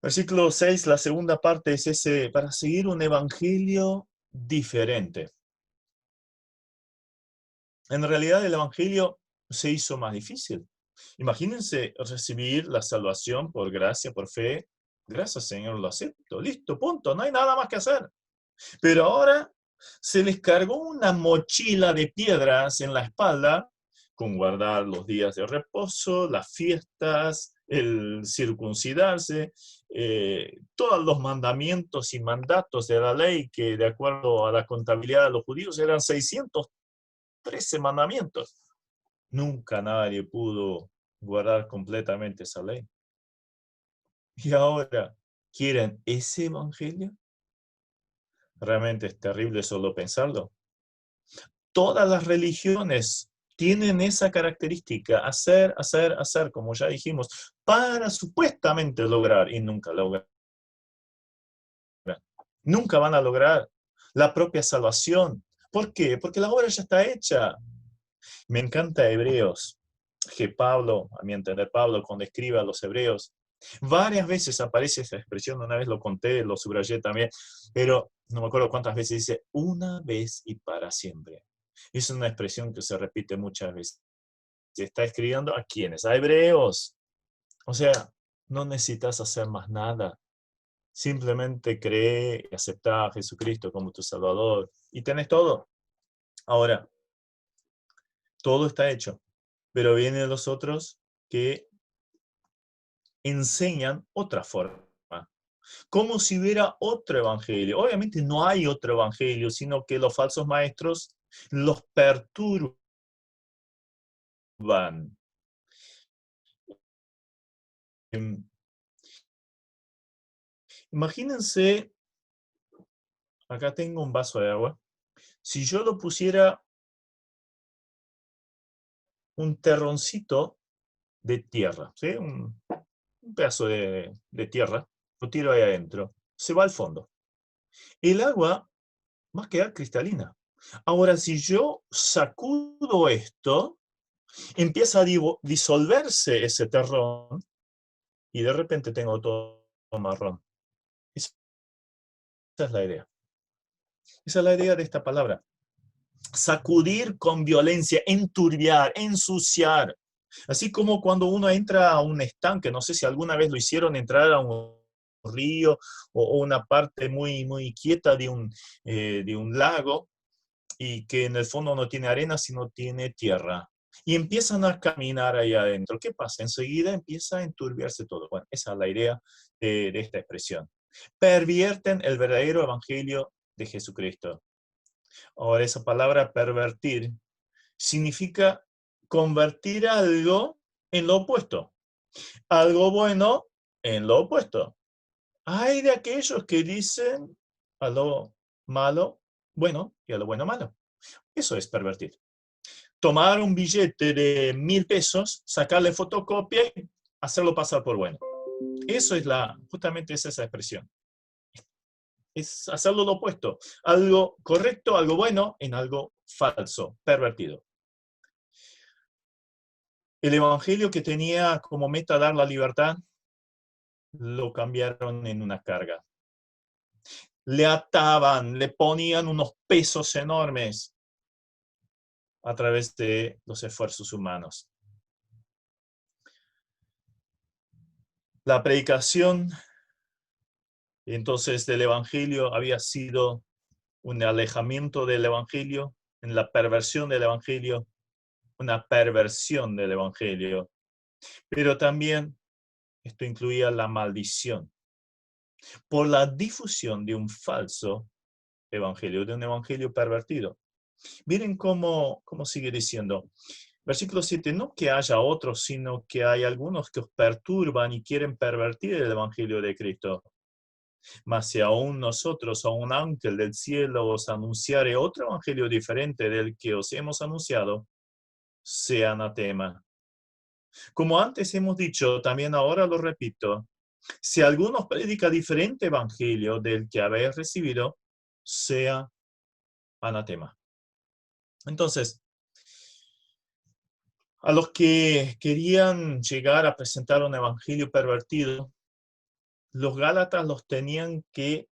Versículo 6, la segunda parte es ese, para seguir un evangelio diferente. En realidad el evangelio se hizo más difícil. Imagínense recibir la salvación por gracia, por fe. Gracias, Señor, lo acepto. Listo, punto. No hay nada más que hacer. Pero ahora se les cargó una mochila de piedras en la espalda con guardar los días de reposo, las fiestas, el circuncidarse, todos los mandamientos y mandatos de la ley que de acuerdo a la contabilidad de los judíos eran 613 mandamientos. Nunca nadie pudo guardar completamente esa ley. Y ahora, ¿quieren ese evangelio? Realmente es terrible solo pensarlo. Todas las religiones tienen esa característica, hacer, como ya dijimos, para supuestamente lograr, y nunca logran. Nunca van a lograr la propia salvación. ¿Por qué? Porque la obra ya está hecha. Me encanta Hebreos, que Pablo, a mi entender, Pablo, cuando escribe a los Hebreos, varias veces aparece esa expresión, una vez lo conté, lo subrayé también, pero no me acuerdo cuántas veces dice, una vez y para siempre. Es una expresión que se repite muchas veces. Se está escribiendo a quienes, a Hebreos. O sea, no necesitas hacer más nada. Simplemente cree y acepta a Jesucristo como tu Salvador y tenés todo. Ahora, todo está hecho. Pero vienen los otros que enseñan otra forma, como si hubiera otro evangelio. Obviamente no hay otro evangelio, sino que los falsos maestros los perturban. Imagínense, acá tengo un vaso de agua. Si yo lo pusiera un terroncito de tierra, ¿sí? Un pedazo de tierra, lo tiro ahí adentro, se va al fondo. El agua va a quedar cristalina. Ahora, si yo sacudo esto, empieza a disolverse ese terrón y de repente tengo todo marrón. Esa es la idea. Esa es la idea de esta palabra. Sacudir con violencia, enturbiar, ensuciar. Así como cuando uno entra a un estanque, no sé si alguna vez lo hicieron, entrar a un río o una parte muy, muy quieta de un lago, y que en el fondo no tiene arena, sino tiene tierra. Y empiezan a caminar ahí adentro. ¿Qué pasa? Enseguida empieza a enturbiarse todo. Bueno, esa es la idea de esta expresión. Pervierten el verdadero evangelio de Jesucristo. Ahora, esa palabra pervertir significa convertir algo en lo opuesto. Algo bueno en lo opuesto. Hay de aquellos que dicen a lo malo bueno y a lo bueno malo. Eso es pervertir. Tomar un billete de 1.000 pesos, sacarle fotocopia y hacerlo pasar por bueno. Eso es justamente es esa expresión. Es hacerlo lo opuesto. Algo correcto, algo bueno, en algo falso, pervertido. El evangelio que tenía como meta dar la libertad, lo cambiaron en una carga. Le ataban, le ponían unos pesos enormes a través de los esfuerzos humanos. La predicación, entonces, del evangelio había sido un alejamiento del evangelio, en la perversión del evangelio, una perversión del evangelio. Pero también esto incluía la maldición por la difusión de un falso evangelio, de un evangelio pervertido. Miren cómo sigue diciendo. Versículo 7, no que haya otros, sino que hay algunos que os perturban y quieren pervertir el evangelio de Cristo. Mas si aún nosotros, a un ángel del cielo, os anunciare otro evangelio diferente del que os hemos anunciado, sea anatema. Como antes hemos dicho, también ahora lo repito, si alguno predica diferente evangelio del que habéis recibido, sea anatema. Entonces, a los que querían llegar a presentar un evangelio pervertido, los gálatas los tenían que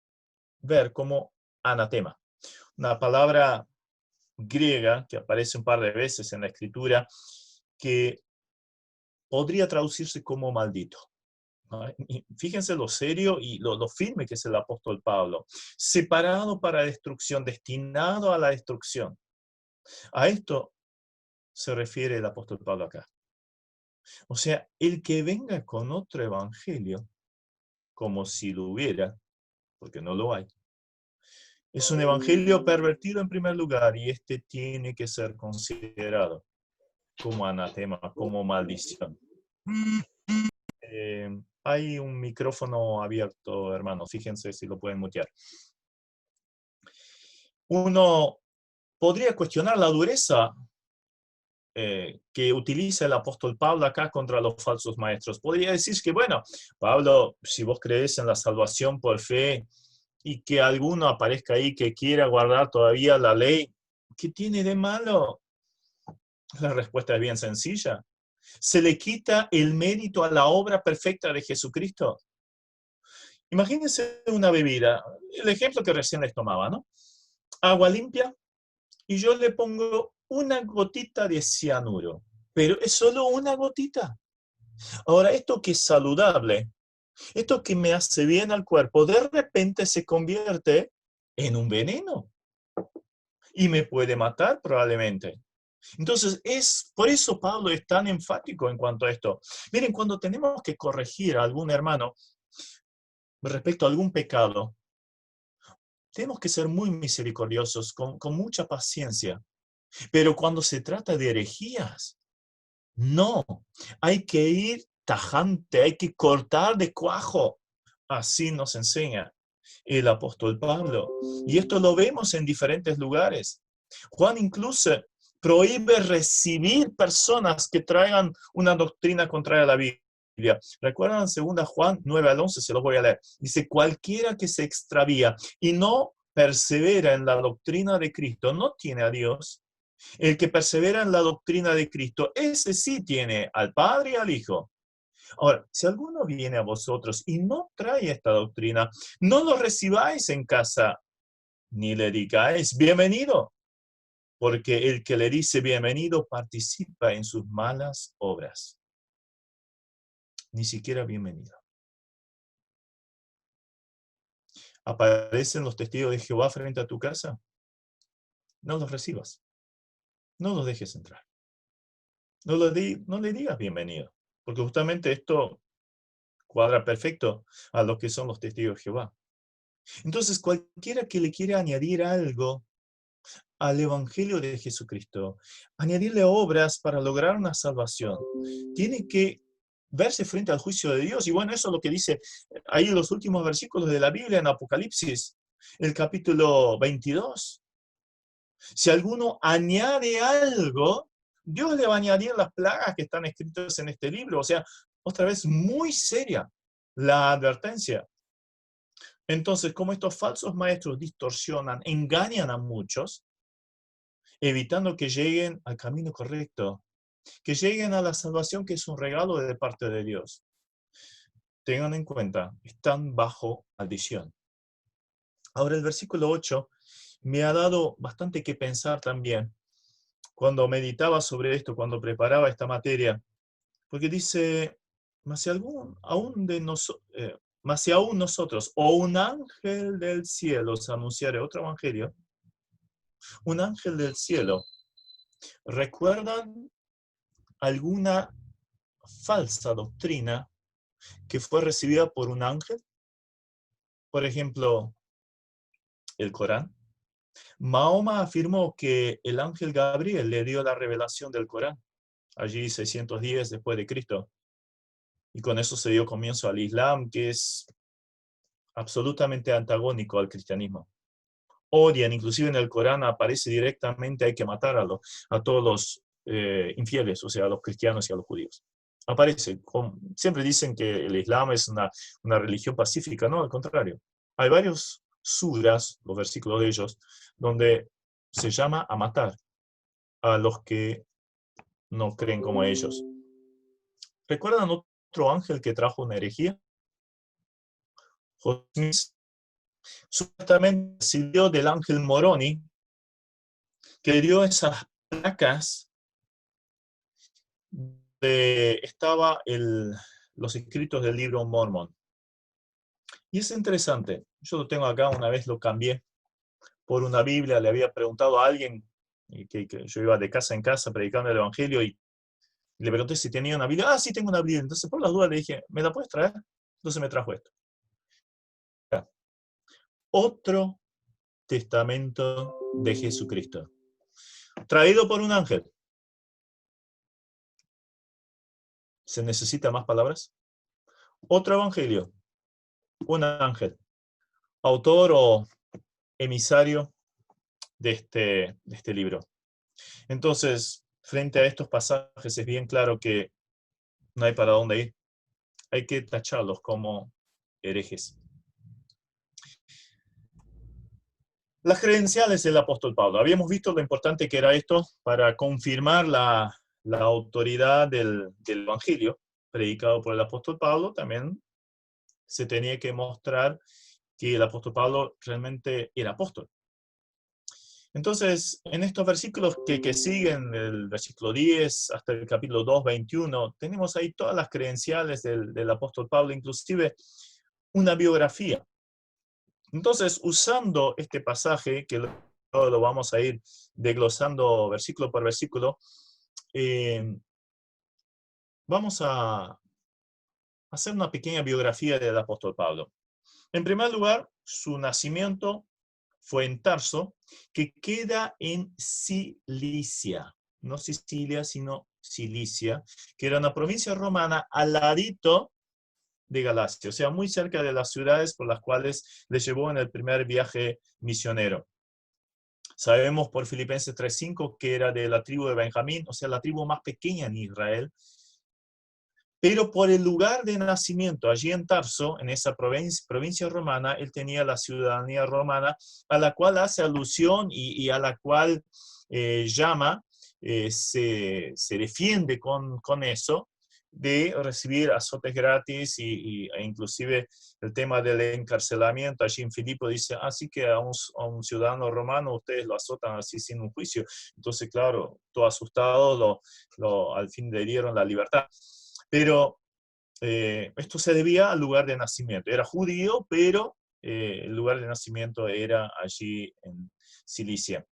ver como anatema. Una palabra griega que aparece un par de veces en la escritura que podría traducirse como maldito. Y fíjense lo serio y lo firme que es el apóstol Pablo. Separado para destrucción, destinado a la destrucción. A esto se refiere el apóstol Pablo acá. O sea, el que venga con otro evangelio, como si lo hubiera, porque no lo hay, es un evangelio pervertido en primer lugar y este tiene que ser considerado como anatema, como maldición. Hay un micrófono abierto, hermano, fíjense si lo pueden mutear. Uno podría cuestionar la dureza que utiliza el apóstol Pablo acá contra los falsos maestros. Podría decir que, bueno, Pablo, si vos crees en la salvación por fe y que alguno aparezca ahí que quiera guardar todavía la ley, ¿qué tiene de malo? La respuesta es bien sencilla. Se le quita el mérito a la obra perfecta de Jesucristo. Imagínense una bebida, el ejemplo que recién les tomaba, ¿no? Agua limpia y yo le pongo una gotita de cianuro, pero es solo una gotita. Ahora, esto que es saludable, esto que me hace bien al cuerpo, de repente se convierte en un veneno y me puede matar probablemente. Entonces, por eso Pablo es tan enfático en cuanto a esto. Miren, cuando tenemos que corregir a algún hermano respecto a algún pecado, tenemos que ser muy misericordiosos, con mucha paciencia. Pero cuando se trata de herejías, no, hay que ir tajante, hay que cortar de cuajo. Así nos enseña el apóstol Pablo. Y esto lo vemos en diferentes lugares. Juan incluso prohíbe recibir personas que traigan una doctrina contraria a la Biblia. ¿Recuerdan 2 Juan 9 al 11? Se los voy a leer. Dice, cualquiera que se extravía y no persevera en la doctrina de Cristo no tiene a Dios. El que persevera en la doctrina de Cristo, ese sí tiene al Padre y al Hijo. Ahora, si alguno viene a vosotros y no trae esta doctrina, no lo recibáis en casa, ni le digáis bienvenido, porque el que le dice bienvenido participa en sus malas obras. Ni siquiera bienvenido. ¿Aparecen los testigos de Jehová frente a tu casa? No los recibas. No los dejes entrar. No le digas bienvenido, porque justamente esto cuadra perfecto a lo que son los testigos de Jehová. Entonces, cualquiera que le quiera añadir algo al Evangelio de Jesucristo, añadirle obras para lograr una salvación, tiene que verse frente al juicio de Dios. Y bueno, eso es lo que dice ahí en los últimos versículos de la Biblia en Apocalipsis, el capítulo 22. Si alguno añade algo, Dios le va a añadir las plagas que están escritas en este libro. O sea, otra vez, muy seria. la advertencia. Entonces, como estos falsos maestros distorsionan, engañan a muchos, evitando que lleguen al camino correcto, que lleguen a la salvación que es un regalo de parte de Dios. Tengan en cuenta, están bajo maldición. Ahora el versículo 8 me ha dado bastante que pensar también cuando meditaba sobre esto, cuando preparaba esta materia, porque dice, mas si aún nosotros o un ángel del cielo os anunciare otro evangelio, un ángel del cielo, ¿recuerdan alguna falsa doctrina que fue recibida por un ángel? Por ejemplo, el Corán. Mahoma afirmó que el ángel Gabriel le dio la revelación del Corán, allí 610 después de Cristo. Y con eso se dio comienzo al Islam, que es absolutamente antagónico al cristianismo. Odian, inclusive en el Corán aparece directamente, hay que matar a todos los infieles, o sea, a los cristianos y a los judíos. Aparece, siempre dicen que el Islam es una religión pacífica, no, al contrario. Hay varios suras, los versículos de ellos, donde se llama a matar a los que no creen como ellos. ¿Recuerdan otro ángel que trajo una herejía? Josmis supuestamente sirvió del ángel Moroni, que dio esas placas donde estaban los escritos del libro Mormón. Y es interesante, yo lo tengo acá, una vez lo cambié por una Biblia, le había preguntado a alguien, que yo iba de casa en casa predicando el Evangelio, y le pregunté si tenía una Biblia. Ah, sí, tengo una Biblia. Entonces, por las dudas, le dije, ¿me la puedes traer? Entonces me trajo esto. Otro testamento de Jesucristo, traído por un ángel. ¿Se necesitan más palabras? Otro evangelio, un ángel, autor o emisario de este libro. Entonces, frente a estos pasajes es bien claro que no hay para dónde ir. Hay que tacharlos como herejes. Las credenciales del apóstol Pablo. Habíamos visto lo importante que era esto para confirmar la autoridad del evangelio predicado por el apóstol Pablo. También se tenía que mostrar que el apóstol Pablo realmente era apóstol. Entonces, en estos versículos que siguen, del versículo 10 hasta el capítulo 2, 21, tenemos ahí todas las credenciales del apóstol Pablo, inclusive una biografía. Entonces, usando este pasaje, que lo vamos a ir desglosando versículo por versículo, vamos a hacer una pequeña biografía del apóstol Pablo. En primer lugar, su nacimiento fue en Tarso, que queda en Cilicia, no Sicilia, sino Cilicia, que era una provincia romana al ladito de Galacia, o sea, muy cerca de las ciudades por las cuales le llevó en el primer viaje misionero. Sabemos por Filipenses 3:5 que era de la tribu de Benjamín, o sea, la tribu más pequeña en Israel, pero por el lugar de nacimiento, allí en Tarso, en esa provincia romana, él tenía la ciudadanía romana, a la cual hace alusión y a la cual llama, se defiende con eso, de recibir azotes gratis e inclusive el tema del encarcelamiento. Allí en Filipo dice, así que a un ciudadano romano ustedes lo azotan así sin un juicio. Entonces, claro, todo asustado, al fin le dieron la libertad. Pero esto se debía al lugar de nacimiento. Era judío, pero el lugar de nacimiento era allí en Cilicia.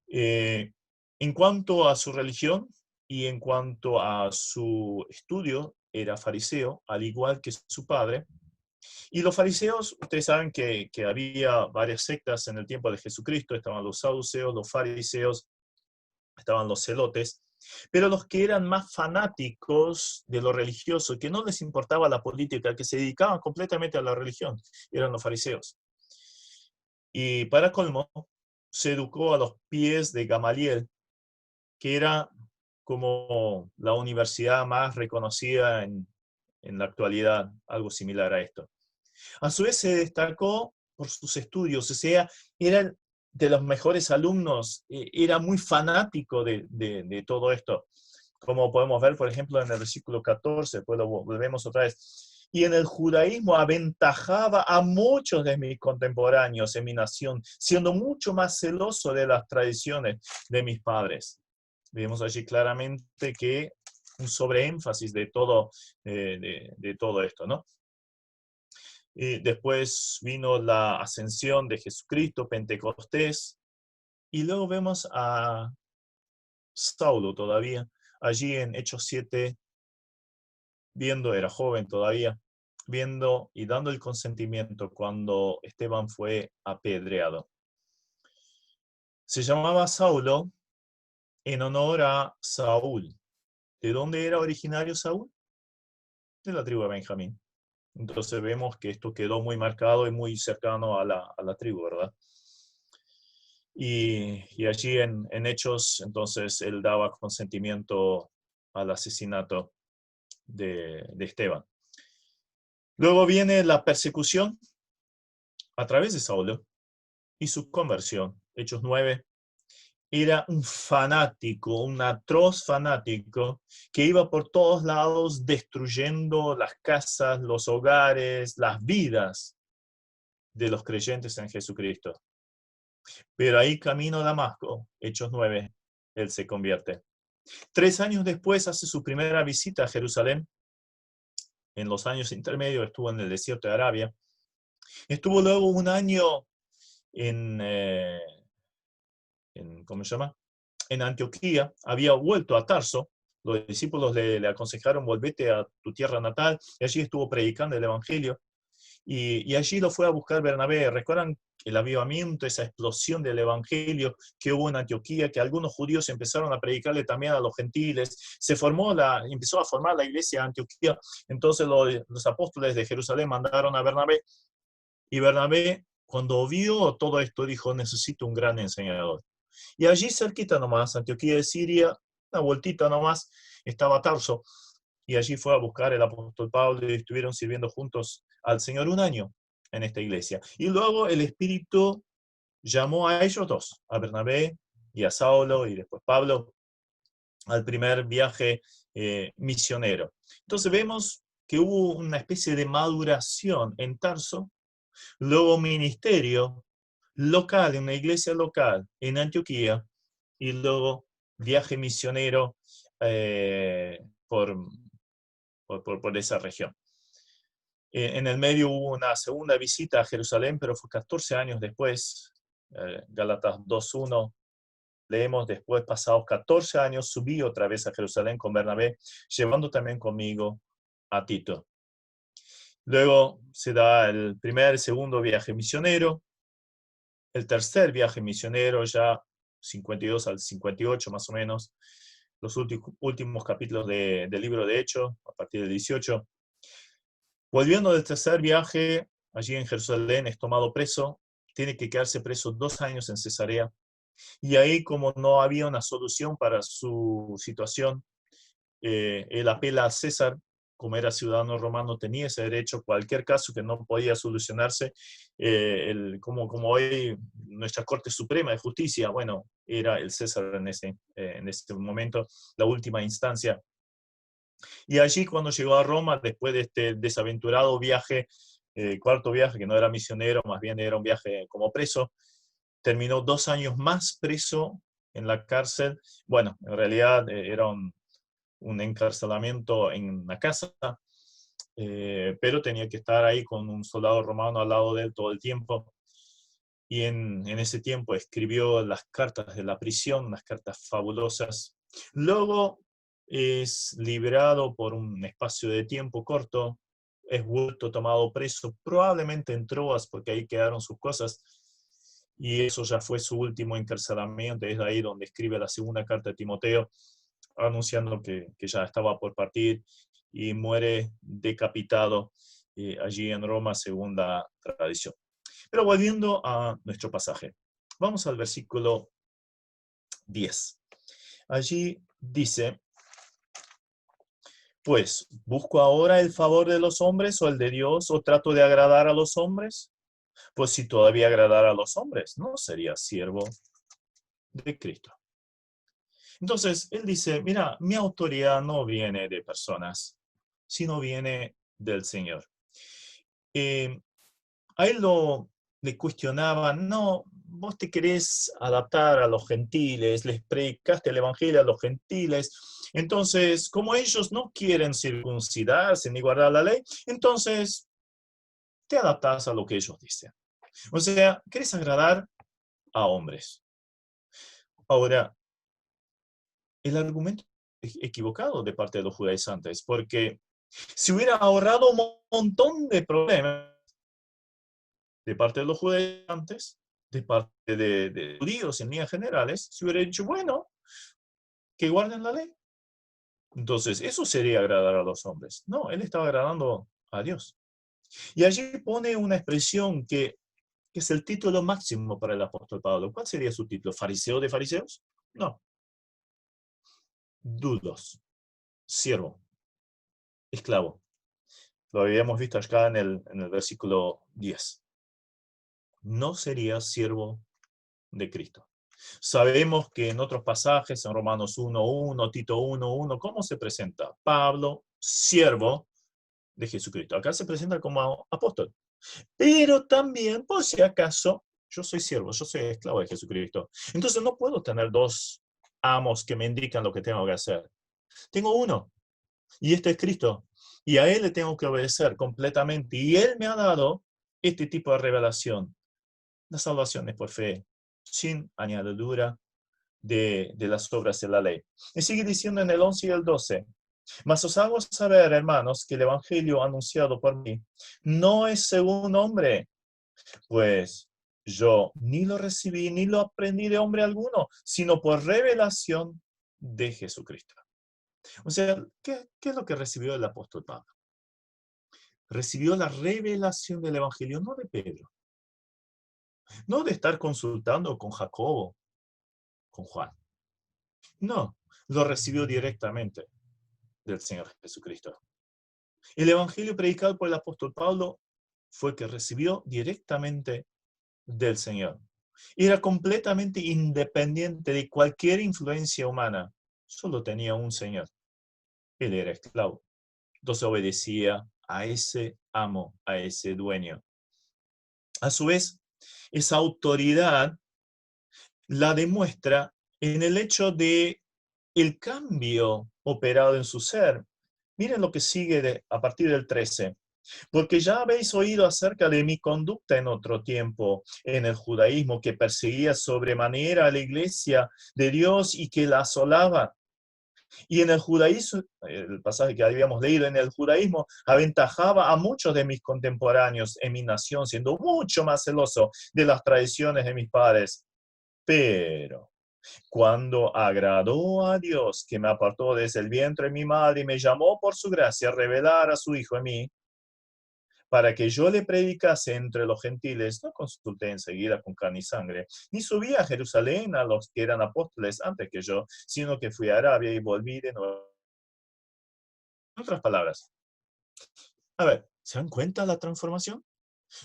En cuanto a su religión y en cuanto a su estudio, era fariseo, al igual que su padre. Y los fariseos, ustedes saben que había varias sectas en el tiempo de Jesucristo. Estaban los saduceos, los fariseos, estaban los celotes. Pero los que eran más fanáticos de lo religioso, que no les importaba la política, que se dedicaban completamente a la religión, eran los fariseos. Y para colmo, se educó a los pies de Gamaliel, que era como la universidad más reconocida en en la actualidad algo similar a esto. A su vez se destacó por sus estudios, o sea, era de los mejores alumnos, era muy fanático de todo esto. Como podemos ver, por ejemplo, en el versículo 14, después lo volvemos otra vez. Y en el judaísmo aventajaba a muchos de mis contemporáneos en mi nación, siendo mucho más celoso de las tradiciones de mis padres. Vemos allí claramente que un sobreénfasis de todo esto, ¿no? Y después vino la ascensión de Jesucristo, Pentecostés, y luego vemos a Saulo todavía, allí en Hechos 7, viendo, era joven todavía, viendo y dando el consentimiento cuando Esteban fue apedreado. Se llamaba Saulo en honor a Saúl. ¿De dónde era originario Saúl? De la tribu de Benjamín. Entonces vemos que esto quedó muy marcado y muy cercano a la tribu, ¿verdad? Y allí en Hechos, entonces, él daba consentimiento al asesinato de Esteban. Luego viene la persecución a través de Saulo y su conversión. Hechos 9. Era un fanático, un atroz fanático que iba por todos lados destruyendo las casas, los hogares, las vidas de los creyentes en Jesucristo. Pero ahí camino a Damasco, Hechos 9, él se convierte. 3 años después hace su primera visita a Jerusalén. En los años intermedios estuvo en el desierto de Arabia. Estuvo luego un año ¿cómo se llama? En Antioquía. Había vuelto a Tarso. Los discípulos le aconsejaron, volvete a tu tierra natal. Y allí estuvo predicando el evangelio. Y allí lo fue a buscar Bernabé. ¿Recuerdan el avivamiento, esa explosión del evangelio que hubo en Antioquía, que algunos judíos empezaron a predicarle también a los gentiles? Empezó a formar la iglesia de Antioquía. Entonces los apóstoles de Jerusalén mandaron a Bernabé. Y Bernabé, cuando vio todo esto, dijo, necesito un gran enseñador. Y allí cerquita nomás, Antioquía de Siria, una vueltita nomás, estaba Tarso. Y allí fue a buscar el apóstol Pablo y estuvieron sirviendo juntos al Señor un año en esta iglesia. Y luego el Espíritu llamó a ellos dos, a Bernabé y a Saulo y después Pablo, al primer viaje misionero. Entonces vemos que hubo una especie de maduración en Tarso, luego ministerio local, en una iglesia local en Antioquía, y luego viaje misionero por esa región. En el medio hubo una segunda visita a Jerusalén, pero fue 14 años después. Gálatas 2:1, leemos, después, pasados 14 años, subí otra vez a Jerusalén con Bernabé, llevando también conmigo a Tito. Luego se da el primer, segundo viaje misionero, el tercer viaje misionero, ya 52 al 58 más o menos, los últimos capítulos del libro de Hechos, a partir del 18. Volviendo del tercer viaje, allí en Jerusalén es tomado preso, tiene que quedarse preso 2 años en Cesarea, y ahí, como no había una solución para su situación, él apela a César. Como era ciudadano romano, tenía ese derecho. Cualquier caso que no podía solucionarse, como hoy nuestra Corte Suprema de Justicia, bueno, era el César en ese momento, la última instancia. Y allí, cuando llegó a Roma, después de este desaventurado viaje, cuarto viaje, que no era misionero, más bien era un viaje como preso, terminó 2 años más preso en la cárcel. Bueno, en realidad era un encarcelamiento en la casa, pero tenía que estar ahí con un soldado romano al lado de él todo el tiempo. Y en ese tiempo escribió las cartas de la prisión, unas cartas fabulosas. Luego es liberado por un espacio de tiempo corto, es vuelto tomado preso, probablemente en Troas, porque ahí quedaron sus cosas, y eso ya fue su último encarcelamiento. Es ahí donde escribe la segunda carta de Timoteo, anunciando que ya estaba por partir, y muere decapitado allí en Roma, según la tradición. Pero volviendo a nuestro pasaje, vamos al versículo 10. Allí dice, Pues, ¿busco ahora el favor de los hombres o el de Dios o trato de agradar a los hombres? Pues si todavía agradara a los hombres, no sería siervo de Cristo. Entonces, él dice, mira, mi autoridad no viene de personas, sino viene del Señor. A él le cuestionaban, no, vos te querés adaptar a los gentiles, les predicaste el evangelio a los gentiles, entonces, como ellos no quieren circuncidarse ni guardar la ley, entonces te adaptás a lo que ellos dicen. O sea, querés agradar a hombres. Ahora, el argumento es equivocado de parte de los judaizantes, porque si hubiera ahorrado un montón de problemas de parte de los judaizantes, de parte de judíos en líneas generales, se hubiera dicho, bueno, que guarden la ley. Entonces, eso sería agradar a los hombres. No, él estaba agradando a Dios. Y allí pone una expresión que es el título máximo para el apóstol Pablo. ¿Cuál sería su título? ¿Fariseo de fariseos? No. Dudos. Siervo. Esclavo. Lo habíamos visto acá en el versículo 10. No sería siervo de Cristo. Sabemos que en otros pasajes, en Romanos 1:1, Tito 1:1, ¿cómo se presenta? Pablo, siervo de Jesucristo. Acá se presenta como apóstol. Pero también, por si acaso, yo soy siervo, yo soy esclavo de Jesucristo. Entonces no puedo tener dos amos que me indican lo que tengo que hacer. Tengo uno, y este es Cristo. Y a Él le tengo que obedecer completamente. Y Él me ha dado este tipo de revelación. La salvación es por fe, sin añadidura de las obras de la ley. Y sigue diciendo en el 11 y el 12. Mas os hago saber, hermanos, que el evangelio anunciado por mí no es según hombre, pues yo ni lo recibí ni lo aprendí de hombre alguno, sino por revelación de Jesucristo. O sea, ¿qué es lo que recibió el apóstol Pablo? Recibió la revelación del evangelio, no de Pedro, no de estar consultando con Jacobo, con Juan. No, lo recibió directamente del Señor Jesucristo. El evangelio predicado por el apóstol Pablo fue que recibió directamente del Señor. Era completamente independiente de cualquier influencia humana. Solo tenía un Señor. Él era esclavo. Entonces obedecía a ese amo, a ese dueño. A su vez, esa autoridad la demuestra en el hecho de el cambio operado en su ser. Miren lo que sigue a partir del 13. Porque ya habéis oído acerca de mi conducta en otro tiempo en el judaísmo, que perseguía sobremanera a la iglesia de Dios y que la asolaba. Y en el judaísmo, el pasaje que habíamos leído, en el judaísmo aventajaba a muchos de mis contemporáneos en mi nación, siendo mucho más celoso de las tradiciones de mis padres. Pero cuando agradó a Dios, que me apartó desde el vientre de mi madre y me llamó por su gracia a revelar a su Hijo en mí, para que yo le predicase entre los gentiles, no consulté enseguida con carne y sangre, ni subí a Jerusalén a los que eran apóstoles antes que yo, sino que fui a Arabia y volví de nuevo. En otras palabras, a ver, ¿se dan cuenta la transformación?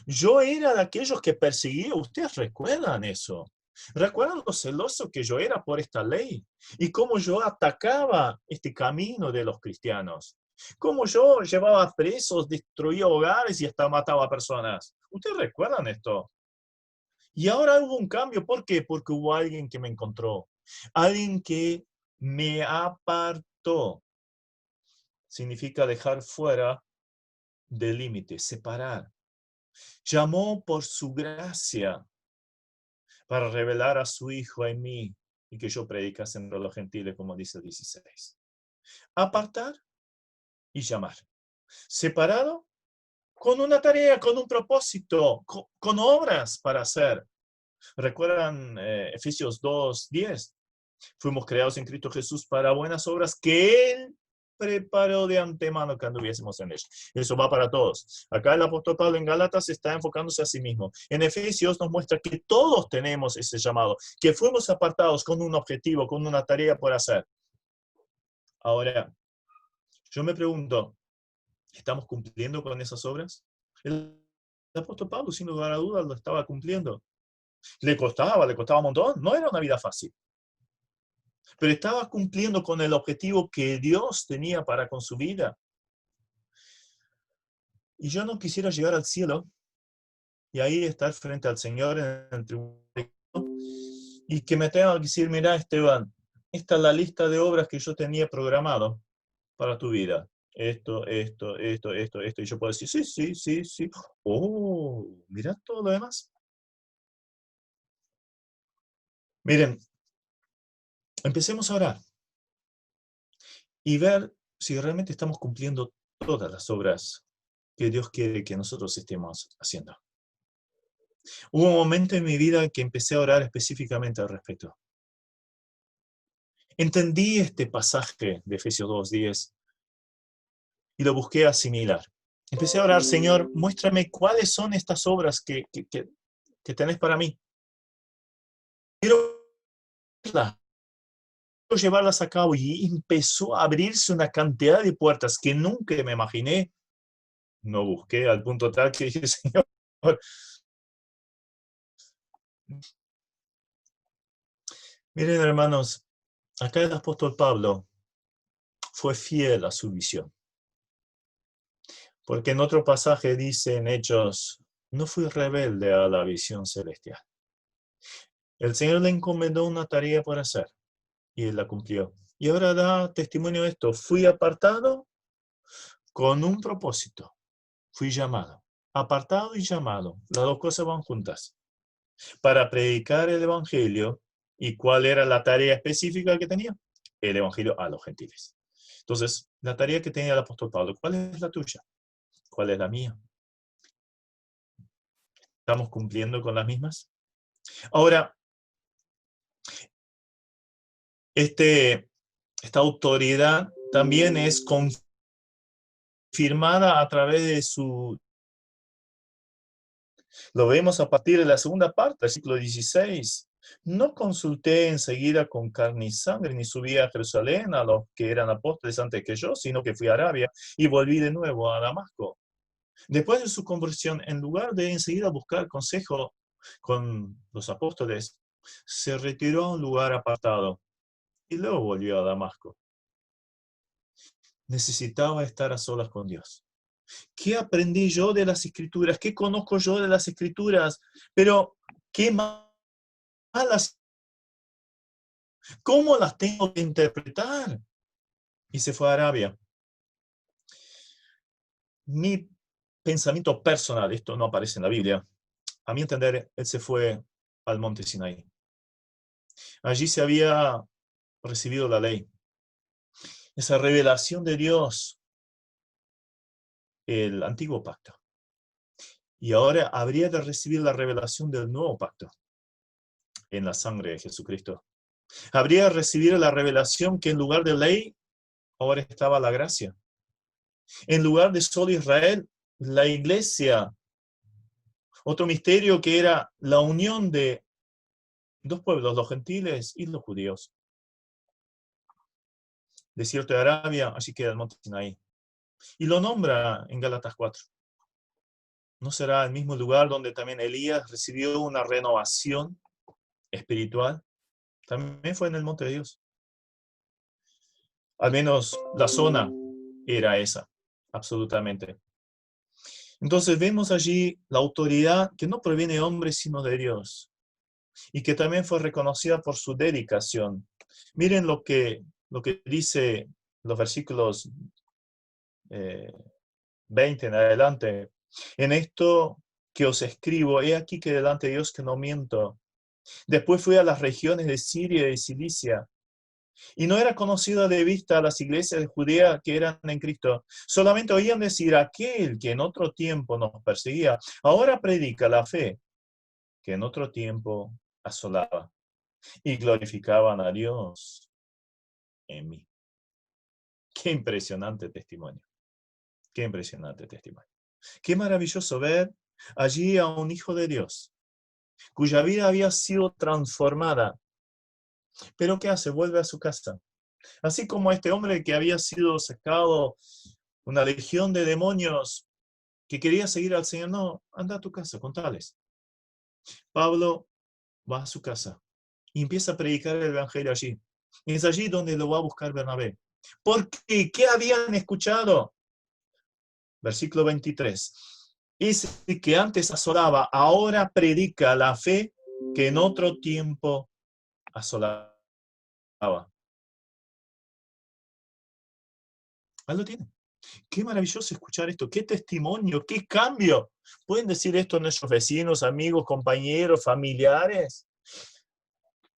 Yo era de aquellos que perseguía, ustedes recuerdan eso. ¿Recuerdan lo celoso que yo era por esta ley? Y cómo yo atacaba este camino de los cristianos. Cómo yo llevaba presos, destruía hogares y hasta mataba personas. ¿Ustedes recuerdan esto? Y ahora hubo un cambio. ¿Por qué? Porque hubo alguien que me encontró. Alguien que me apartó. Significa dejar fuera del límite, separar. Llamó por su gracia para revelar a su Hijo en mí y que yo predicase entre los gentiles, como dice el 16. Apartar y llamar. Separado con una tarea, con un propósito, con obras para hacer. ¿Recuerdan Efesios 2:10? Fuimos creados en Cristo Jesús para buenas obras que Él preparó de antemano que anduviésemos en ellos. Eso va para todos. Acá el apóstol Pablo en Gálatas está enfocándose a sí mismo. En Efesios nos muestra que todos tenemos ese llamado, que fuimos apartados con un objetivo, con una tarea por hacer. Ahora, Yo me pregunto, ¿estamos cumpliendo con esas obras? El apóstol Pablo, sin lugar a dudas, lo estaba cumpliendo. Le costaba un montón. No era una vida fácil. Pero estaba cumpliendo con el objetivo que Dios tenía para con su vida. Y yo no quisiera llegar al cielo y ahí estar frente al Señor en el tribunal y que me tenga que decir, mira, Esteban, esta es la lista de obras que yo tenía programado para tu vida. Esto. Y yo puedo decir, sí. Oh, mira todo lo demás. Miren, empecemos a orar y ver si realmente estamos cumpliendo todas las obras que Dios quiere que nosotros estemos haciendo. Hubo un momento en mi vida que empecé a orar específicamente al respecto. Entendí este pasaje de Efesios 2:10 y lo busqué asimilar. Empecé a orar, Señor, muéstrame cuáles son estas obras que tenés para mí. Quiero llevarlas a cabo, y empezó a abrirse una cantidad de puertas que nunca me imaginé. No busqué al punto tal que dije, Señor, miren hermanos, acá el apóstol Pablo fue fiel a su visión. Porque en otro pasaje dice en Hechos, no fui rebelde a la visión celestial. El Señor le encomendó una tarea por hacer y él la cumplió. Y ahora da testimonio de esto. Fui apartado con un propósito. Fui llamado. Apartado y llamado. Las dos cosas van juntas. Para predicar el Evangelio. ¿Y cuál era la tarea específica que tenía? El Evangelio a los gentiles. Entonces, la tarea que tenía el apóstol Pablo, ¿cuál es la tuya? ¿Cuál es la mía? ¿Estamos cumpliendo con las mismas? Ahora, esta autoridad también es confirmada a través de su... Lo vemos a partir de la segunda parte, versículo 16. No consulté enseguida con carne y sangre, ni subí a Jerusalén a los que eran apóstoles antes que yo, sino que fui a Arabia y volví de nuevo a Damasco. Después de su conversión, en lugar de enseguida buscar consejo con los apóstoles, se retiró a un lugar apartado y luego volvió a Damasco. Necesitaba estar a solas con Dios. ¿Qué aprendí yo de las Escrituras? ¿Qué conozco yo de las Escrituras? Pero, ¿qué malas? ¿Cómo las tengo que interpretar? Y se fue a Arabia. Mi pensamiento personal, esto no aparece en la Biblia, a mi entender, él se fue al monte Sinaí. Allí se había recibido la ley, esa revelación de Dios, el antiguo pacto. Y ahora habría de recibir la revelación del nuevo pacto en la sangre de Jesucristo. Habría de recibir la revelación que en lugar de ley, ahora estaba la gracia. En lugar de solo Israel, la iglesia. Otro misterio que era la unión de dos pueblos, los gentiles y los judíos. Desierto de Arabia, así queda el monte Sinaí. Y lo nombra en Gálatas 4. ¿No será el mismo lugar donde también Elías recibió una renovación espiritual? También fue en el monte de Dios. Al menos la zona era esa, absolutamente. Entonces vemos allí la autoridad que no proviene de hombres, sino de Dios. Y que también fue reconocida por su dedicación. Miren lo que dice los versículos 20 en adelante. En esto que os escribo, he aquí que delante de Dios que no miento. Después fui a las regiones de Siria y Cilicia, y no era conocida de vista a las iglesias de Judea que eran en Cristo. Solamente oían decir, aquel que en otro tiempo nos perseguía, ahora predica la fe que en otro tiempo asolaba, y glorificaban a Dios en mí. Qué impresionante testimonio. Qué impresionante testimonio. Qué maravilloso ver allí a un hijo de Dios, cuya vida había sido transformada. Pero ¿qué hace? Vuelve a su casa. Así como este hombre que había sido sacado una legión de demonios, que quería seguir al Señor, no, anda a tu casa, contales. Pablo va a su casa y empieza a predicar el evangelio allí. Y es allí donde lo va a buscar Bernabé. ¿Por qué? ¿Qué habían escuchado? Versículo 23. Ese que antes asolaba, ahora predica la fe que en otro tiempo asolaba. Ahí lo tienen. Qué maravilloso escuchar esto, qué testimonio, qué cambio. ¿Pueden decir esto nuestros vecinos, amigos, compañeros, familiares?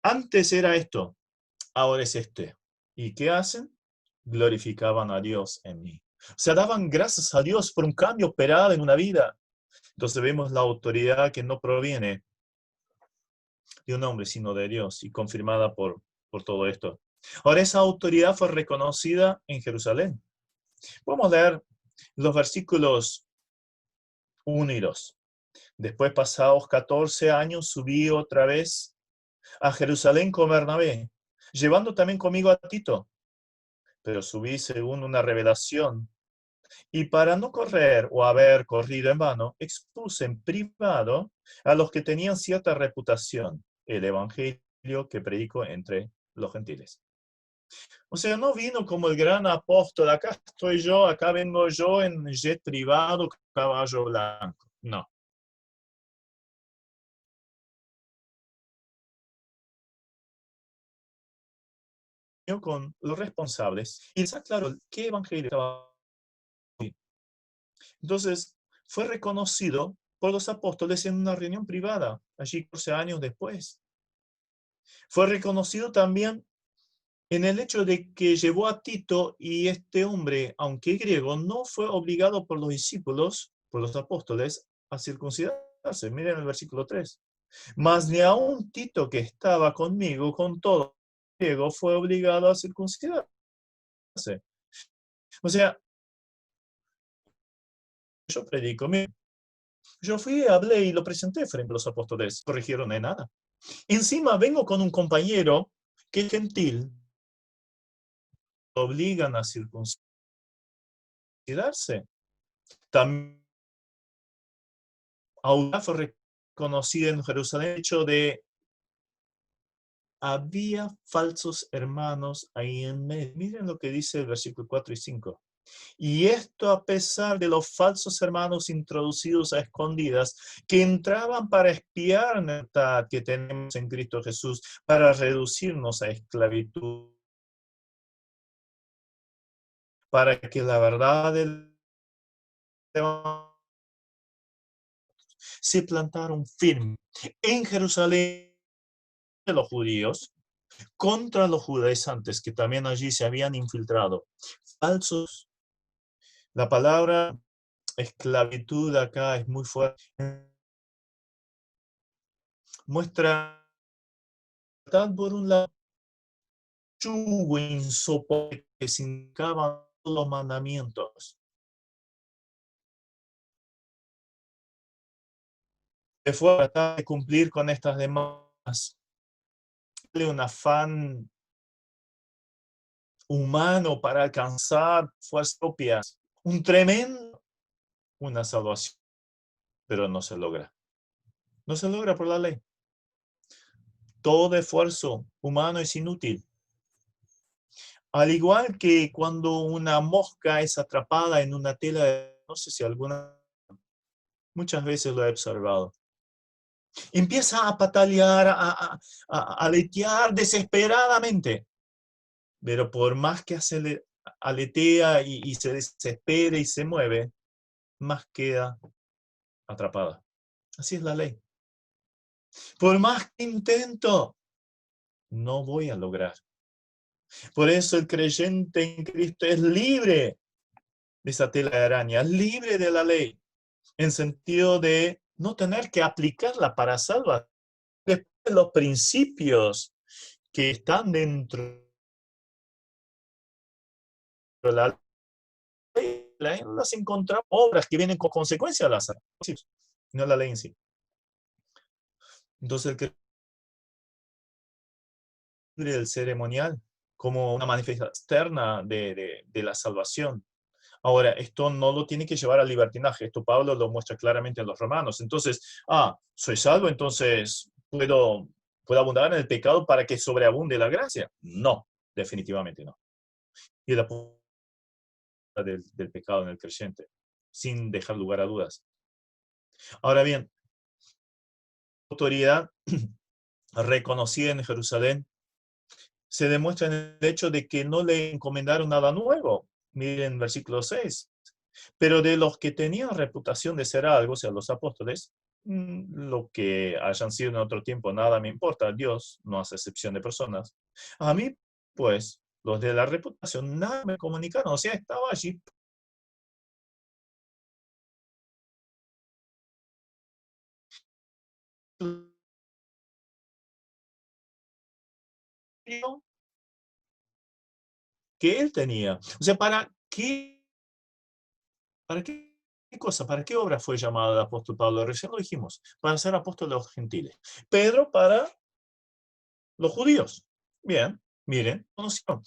Antes era esto, ahora es este. ¿Y qué hacen? Glorificaban a Dios en mí. O sea, daban gracias a Dios por un cambio operado en una vida. Entonces vemos la autoridad que no proviene de un hombre, sino de Dios, y confirmada por todo esto. Ahora, esa autoridad fue reconocida en Jerusalén. Vamos a leer los versículos 1 y 2. Después, pasados 14 años, subí otra vez a Jerusalén con Bernabé, llevando también conmigo a Tito. Pero subí según una revelación. Y para no correr o haber corrido en vano, expuse en privado a los que tenían cierta reputación el evangelio que predico entre los gentiles. O sea, no vino como el gran apóstol, acá estoy yo, acá vengo yo en jet privado, caballo blanco. No. Yo con los responsables y les aclaró qué evangelio estaba. Entonces, fue reconocido por los apóstoles en una reunión privada, allí 14 años después. Fue reconocido también en el hecho de que llevó a Tito y este hombre, aunque griego, no fue obligado por los discípulos, por los apóstoles, a circuncidarse. Miren el versículo 3. Mas ni aun Tito, que estaba conmigo, con todo griego, fue obligado a circuncidarse. O sea, yo predico, yo fui, hablé y lo presenté frente a los apóstoles, corrigieron en nada. Encima vengo con un compañero que es gentil, obligan a circuncidarse. También Audaz fue reconocida en Jerusalén el hecho de había falsos hermanos ahí en medio. Miren lo que dice el versículo 4 y 5. Y esto a pesar de los falsos hermanos introducidos a escondidas que entraban para espiar la libertad que tenemos en Cristo Jesús, para reducirnos a esclavitud, para que la verdad del se plantaron firmes en Jerusalén de los judíos contra los judaizantes que también allí se habían infiltrado. Falsos. La palabra esclavitud acá es muy fuerte. Muestra por un lado yugo insoportable que significaban los mandamientos. Que fue tratar de cumplir con estas demandas. Un afán humano para alcanzar fuerzas propias. Un tremendo, una salvación, pero no se logra. No se logra por la ley. Todo esfuerzo humano es inútil. Al igual que cuando una mosca es atrapada en una tela, no sé si muchas veces lo he observado. Empieza a patalear, a aletear desesperadamente, pero por más que aletea y se desespere y se mueve, más queda atrapada. Así es la ley. Por más que intento, no voy a lograr. Por eso el creyente en Cristo es libre de esa tela de araña, libre de la ley, en sentido de no tener que aplicarla para salvar. Después de los principios que están dentro de la ley, las encontramos obras que vienen con consecuencias de las leyes, no la ley en sí. Entonces el que es libre del ceremonial como una manifestación externa de la salvación. Ahora, esto no lo tiene que llevar al libertinaje. Esto Pablo lo muestra claramente en los Romanos. Entonces, soy salvo, entonces puedo abundar en el pecado para que sobreabunde la gracia. No, definitivamente no. Y la del pecado en el creyente, sin dejar lugar a dudas. Ahora bien, la autoridad reconocida en Jerusalén se demuestra en el hecho de que no le encomendaron nada nuevo. Miren versículo 6. Pero de los que tenían reputación de ser algo, o sea, los apóstoles, lo que hayan sido en otro tiempo, nada me importa. Dios no hace excepción de personas. A mí, pues, los de la reputación nada me comunicaron. O sea, estaba allí. Que él tenía. O sea, ¿para qué cosa? ¿Para qué obra fue llamado el apóstol Pablo? Recién lo dijimos, para ser apóstol de los gentiles. Pedro para los judíos. Bien, miren, conocieron.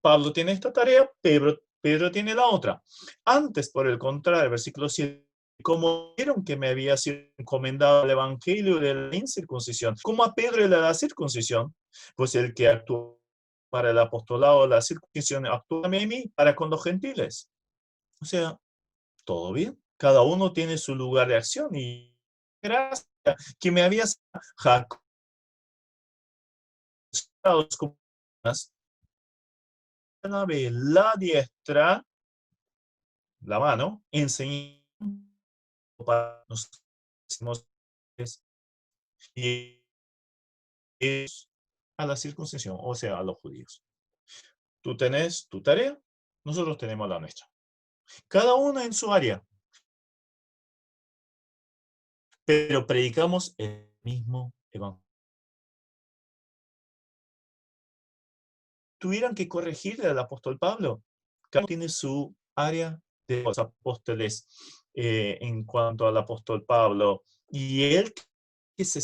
Pablo tiene esta tarea, Pedro tiene la otra. Antes, por el contrario, versículo 7, como vieron que me había sido encomendado el evangelio de la incircuncisión, como a Pedro y de la circuncisión, pues el que actuó para el apostolado de la circuncisión actúa a mí para con los gentiles. O sea, todo bien. Cada uno tiene su lugar de acción y gracias que me habías jactado como la diestra, la mano, enseñando para nosotros y es a la circuncisión, o sea, a los judíos. Tú tenés tu tarea, nosotros tenemos la nuestra. Cada uno en su área, pero predicamos el mismo evangelio. Tuvieran que corregirle al apóstol Pablo. Cada uno tiene su área de los apóstoles en cuanto al apóstol Pablo, y él que se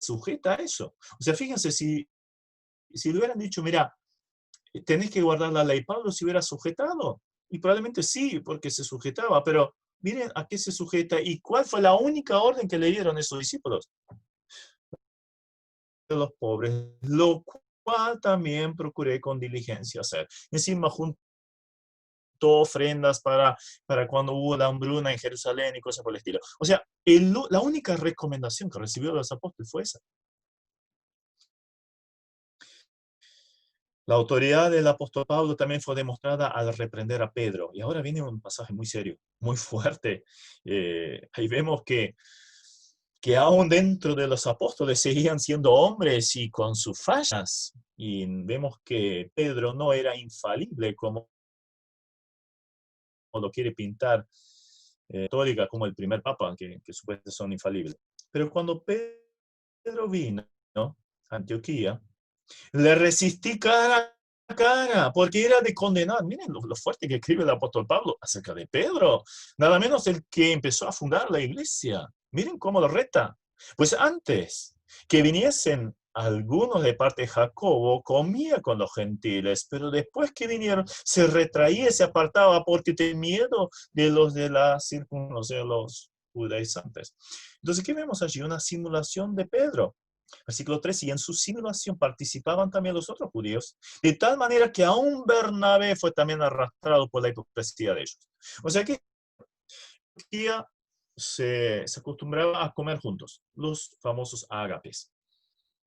sujeta a eso. O sea, fíjense, si le hubieran dicho, mira, tenés que guardar la ley, Pablo se hubiera sujetado, y probablemente sí, porque se sujetaba, pero miren a qué se sujeta y cuál fue la única orden que le dieron esos discípulos. De los pobres, lo cual también procuré con diligencia hacer. Encima junto ofrendas para cuando hubo la hambruna en Jerusalén y cosas por el estilo. O sea, la única recomendación que recibió de los apóstoles fue esa. La autoridad del apóstol Pablo también fue demostrada al reprender a Pedro. Y ahora viene un pasaje muy serio, muy fuerte. Ahí vemos que aún dentro de los apóstoles seguían siendo hombres y con sus fallas. Y vemos que Pedro no era infalible como lo quiere pintar católica como el primer papa, que supuestamente son infalibles. Pero cuando Pedro vino, ¿no?, a Antioquía, le resistí cara a cara, porque era de condenar. Miren lo fuerte que escribe el apóstol Pablo acerca de Pedro, nada menos el que empezó a fundar la iglesia. Miren cómo lo reta. Pues antes que viniesen algunos de parte de Jacobo, comía con los gentiles, pero después que vinieron, se retraía y se apartaba porque tenía miedo de la circuncisión, o sea, los judaizantes. Entonces, ¿qué vemos allí? Una simulación de Pedro. Versículo 3, y en su simulación participaban también los otros judíos, de tal manera que aún Bernabé fue también arrastrado por la hipocresía de ellos. O sea que se acostumbraba a comer juntos, los famosos ágapes.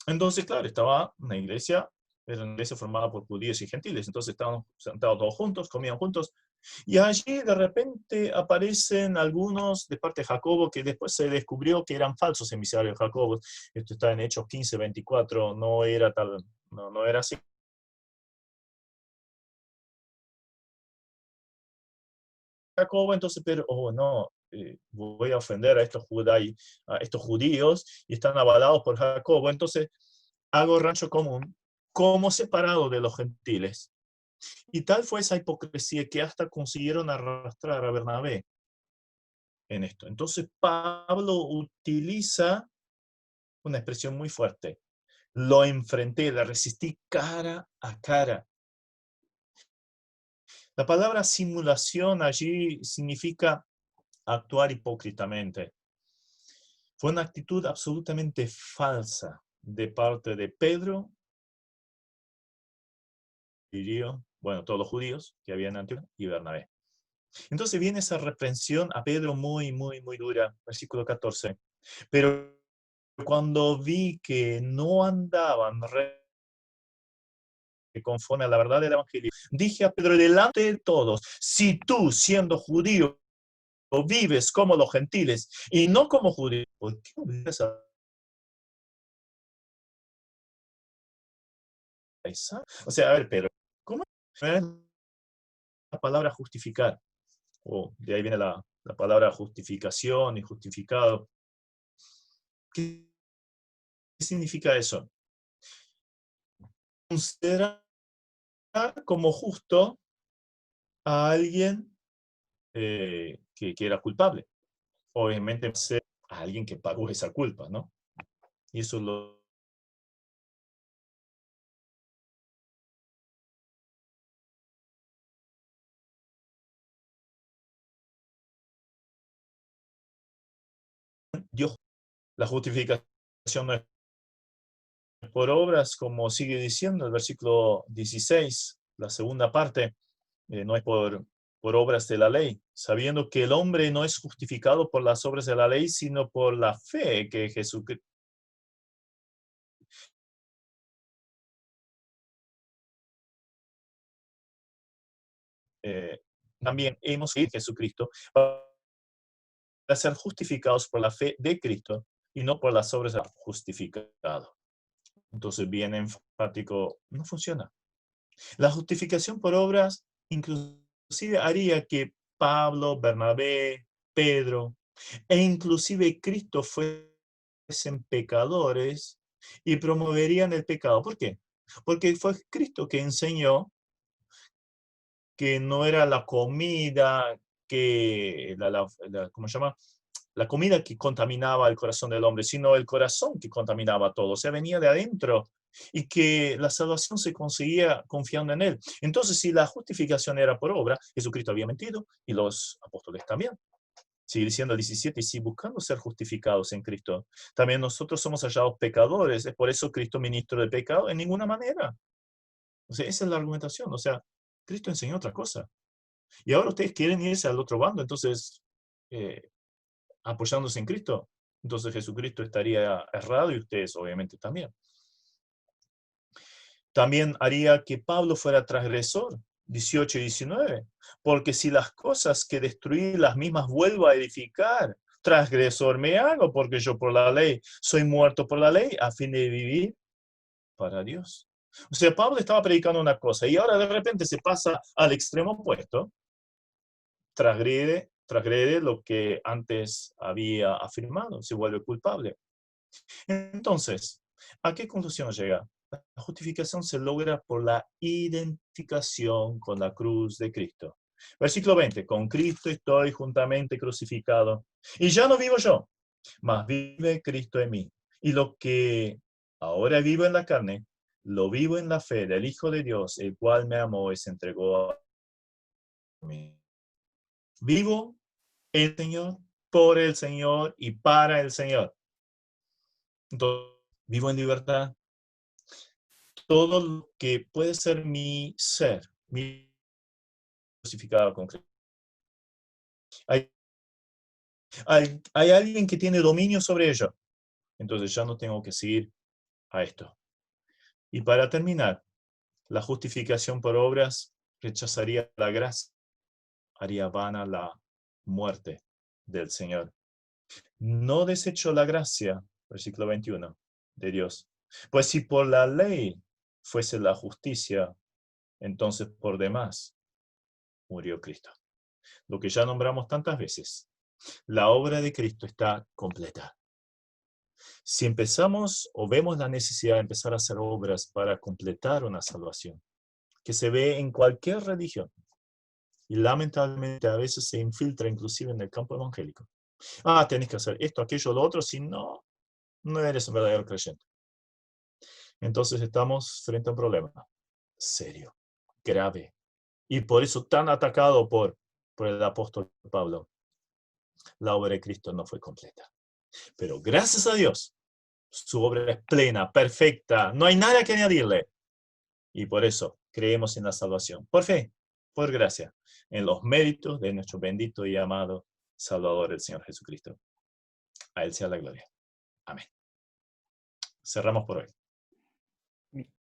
Entonces, claro, estaba una iglesia, era una iglesia formada por judíos y gentiles, entonces estaban sentados todos juntos, comían juntos, y allí de repente aparecen algunos de parte de Jacobo que después se descubrió que eran falsos emisarios de Jacobo. Esto está en Hechos 15:24, no era tal, no era así. Jacobo, entonces, pero, oh no, voy a ofender a estos judíos y están avalados por Jacobo, entonces hago rancho común como separado de los gentiles. Y tal fue esa hipocresía que hasta consiguieron arrastrar a Bernabé en esto. Entonces Pablo utiliza una expresión muy fuerte. Lo enfrenté, le resistí cara a cara. La palabra simulación allí significa actuar hipócritamente. Fue una actitud absolutamente falsa de parte de Pedro, diría, bueno, todos los judíos que habían en Antioquía, y Bernabé. Entonces viene esa reprensión a Pedro muy, muy, muy dura, versículo 14. Pero cuando vi que no andaban conforme a la verdad del Evangelio, dije a Pedro delante de todos, si tú, siendo judío, vives como los gentiles y no como judíos, ¿por qué no vives a esa? O sea, a ver, Pedro, ¿cómo es la palabra justificar? De ahí viene la palabra justificación y justificado. ¿Qué significa eso? Considerar como justo a alguien que era culpable. Obviamente a alguien que pagó esa culpa, ¿no? Y eso lo Dios. La justificación no es por obras, como sigue diciendo el versículo 16, la segunda parte, no es por obras de la ley, sabiendo que el hombre no es justificado por las obras de la ley, sino por la fe que Jesucristo. También hemos ido a Jesucristo para ser justificados por la fe de Cristo y no por las obras de justificado. Entonces, bien enfático, no funciona. La justificación por obras inclusive haría que Pablo, Bernabé, Pedro e inclusive Cristo fuesen pecadores y promoverían el pecado. ¿Por qué? Porque fue Cristo que enseñó que no era la comida que, ¿cómo se llama? La comida que contaminaba el corazón del hombre, sino el corazón que contaminaba todo. O sea, venía de adentro y que la salvación se conseguía confiando en él. Entonces, si la justificación era por obra, Jesucristo había mentido y los apóstoles también. Sigue diciendo el 17, y si buscando ser justificados en Cristo, también nosotros somos hallados pecadores. ¿Es por eso Cristo ministro de pecado? En ninguna manera. O sea, esa es la argumentación. O sea, Cristo enseñó otra cosa. Y ahora ustedes quieren irse al otro bando, entonces, eh, apoyándose en Cristo. Entonces Jesucristo estaría errado y ustedes obviamente también. También haría que Pablo fuera transgresor, 18 y 19. Porque si las cosas que destruí las mismas vuelvo a edificar, transgresor me hago, porque yo por la ley soy muerto por la ley a fin de vivir para Dios. O sea, Pablo estaba predicando una cosa y ahora de repente se pasa al extremo opuesto, transgrede lo que antes había afirmado, se vuelve culpable. Entonces, ¿a qué conclusión llega? La justificación se logra por la identificación con la cruz de Cristo. Versículo 20, con Cristo estoy juntamente crucificado. Y ya no vivo yo, mas vive Cristo en mí. Y lo que ahora vivo en la carne, lo vivo en la fe del Hijo de Dios, el cual me amó y se entregó a mí. Vivo el Señor, por el Señor y para el Señor. Entonces, vivo en libertad. Todo lo que puede ser mi ser, mi crucificado con Cristo. Hay, hay alguien que tiene dominio sobre ello. Entonces ya no tengo que seguir a esto. Y para terminar, la justificación por obras rechazaría la gracia, haría vana la muerte del Señor. No desechó la gracia, versículo 21, de Dios. Pues si por la ley fuese la justicia, entonces por demás murió Cristo. Lo que ya nombramos tantas veces, la obra de Cristo está completa. Si empezamos o vemos la necesidad de empezar a hacer obras para completar una salvación, que se ve en cualquier religión, y lamentablemente a veces se infiltra inclusive en el campo evangélico. Tenés que hacer esto, aquello, lo otro, si no, no eres un verdadero creyente. entonces estamos frente a un problema serio, grave, y por eso tan atacado por el apóstol Pablo. La obra de Cristo no fue completa. Pero gracias a Dios, su obra es plena, perfecta, no hay nada que añadirle. Y por eso creemos en la salvación, por fe, por gracia, en los méritos de nuestro bendito y amado Salvador, el Señor Jesucristo. A Él sea la gloria. Amén. Cerramos por hoy.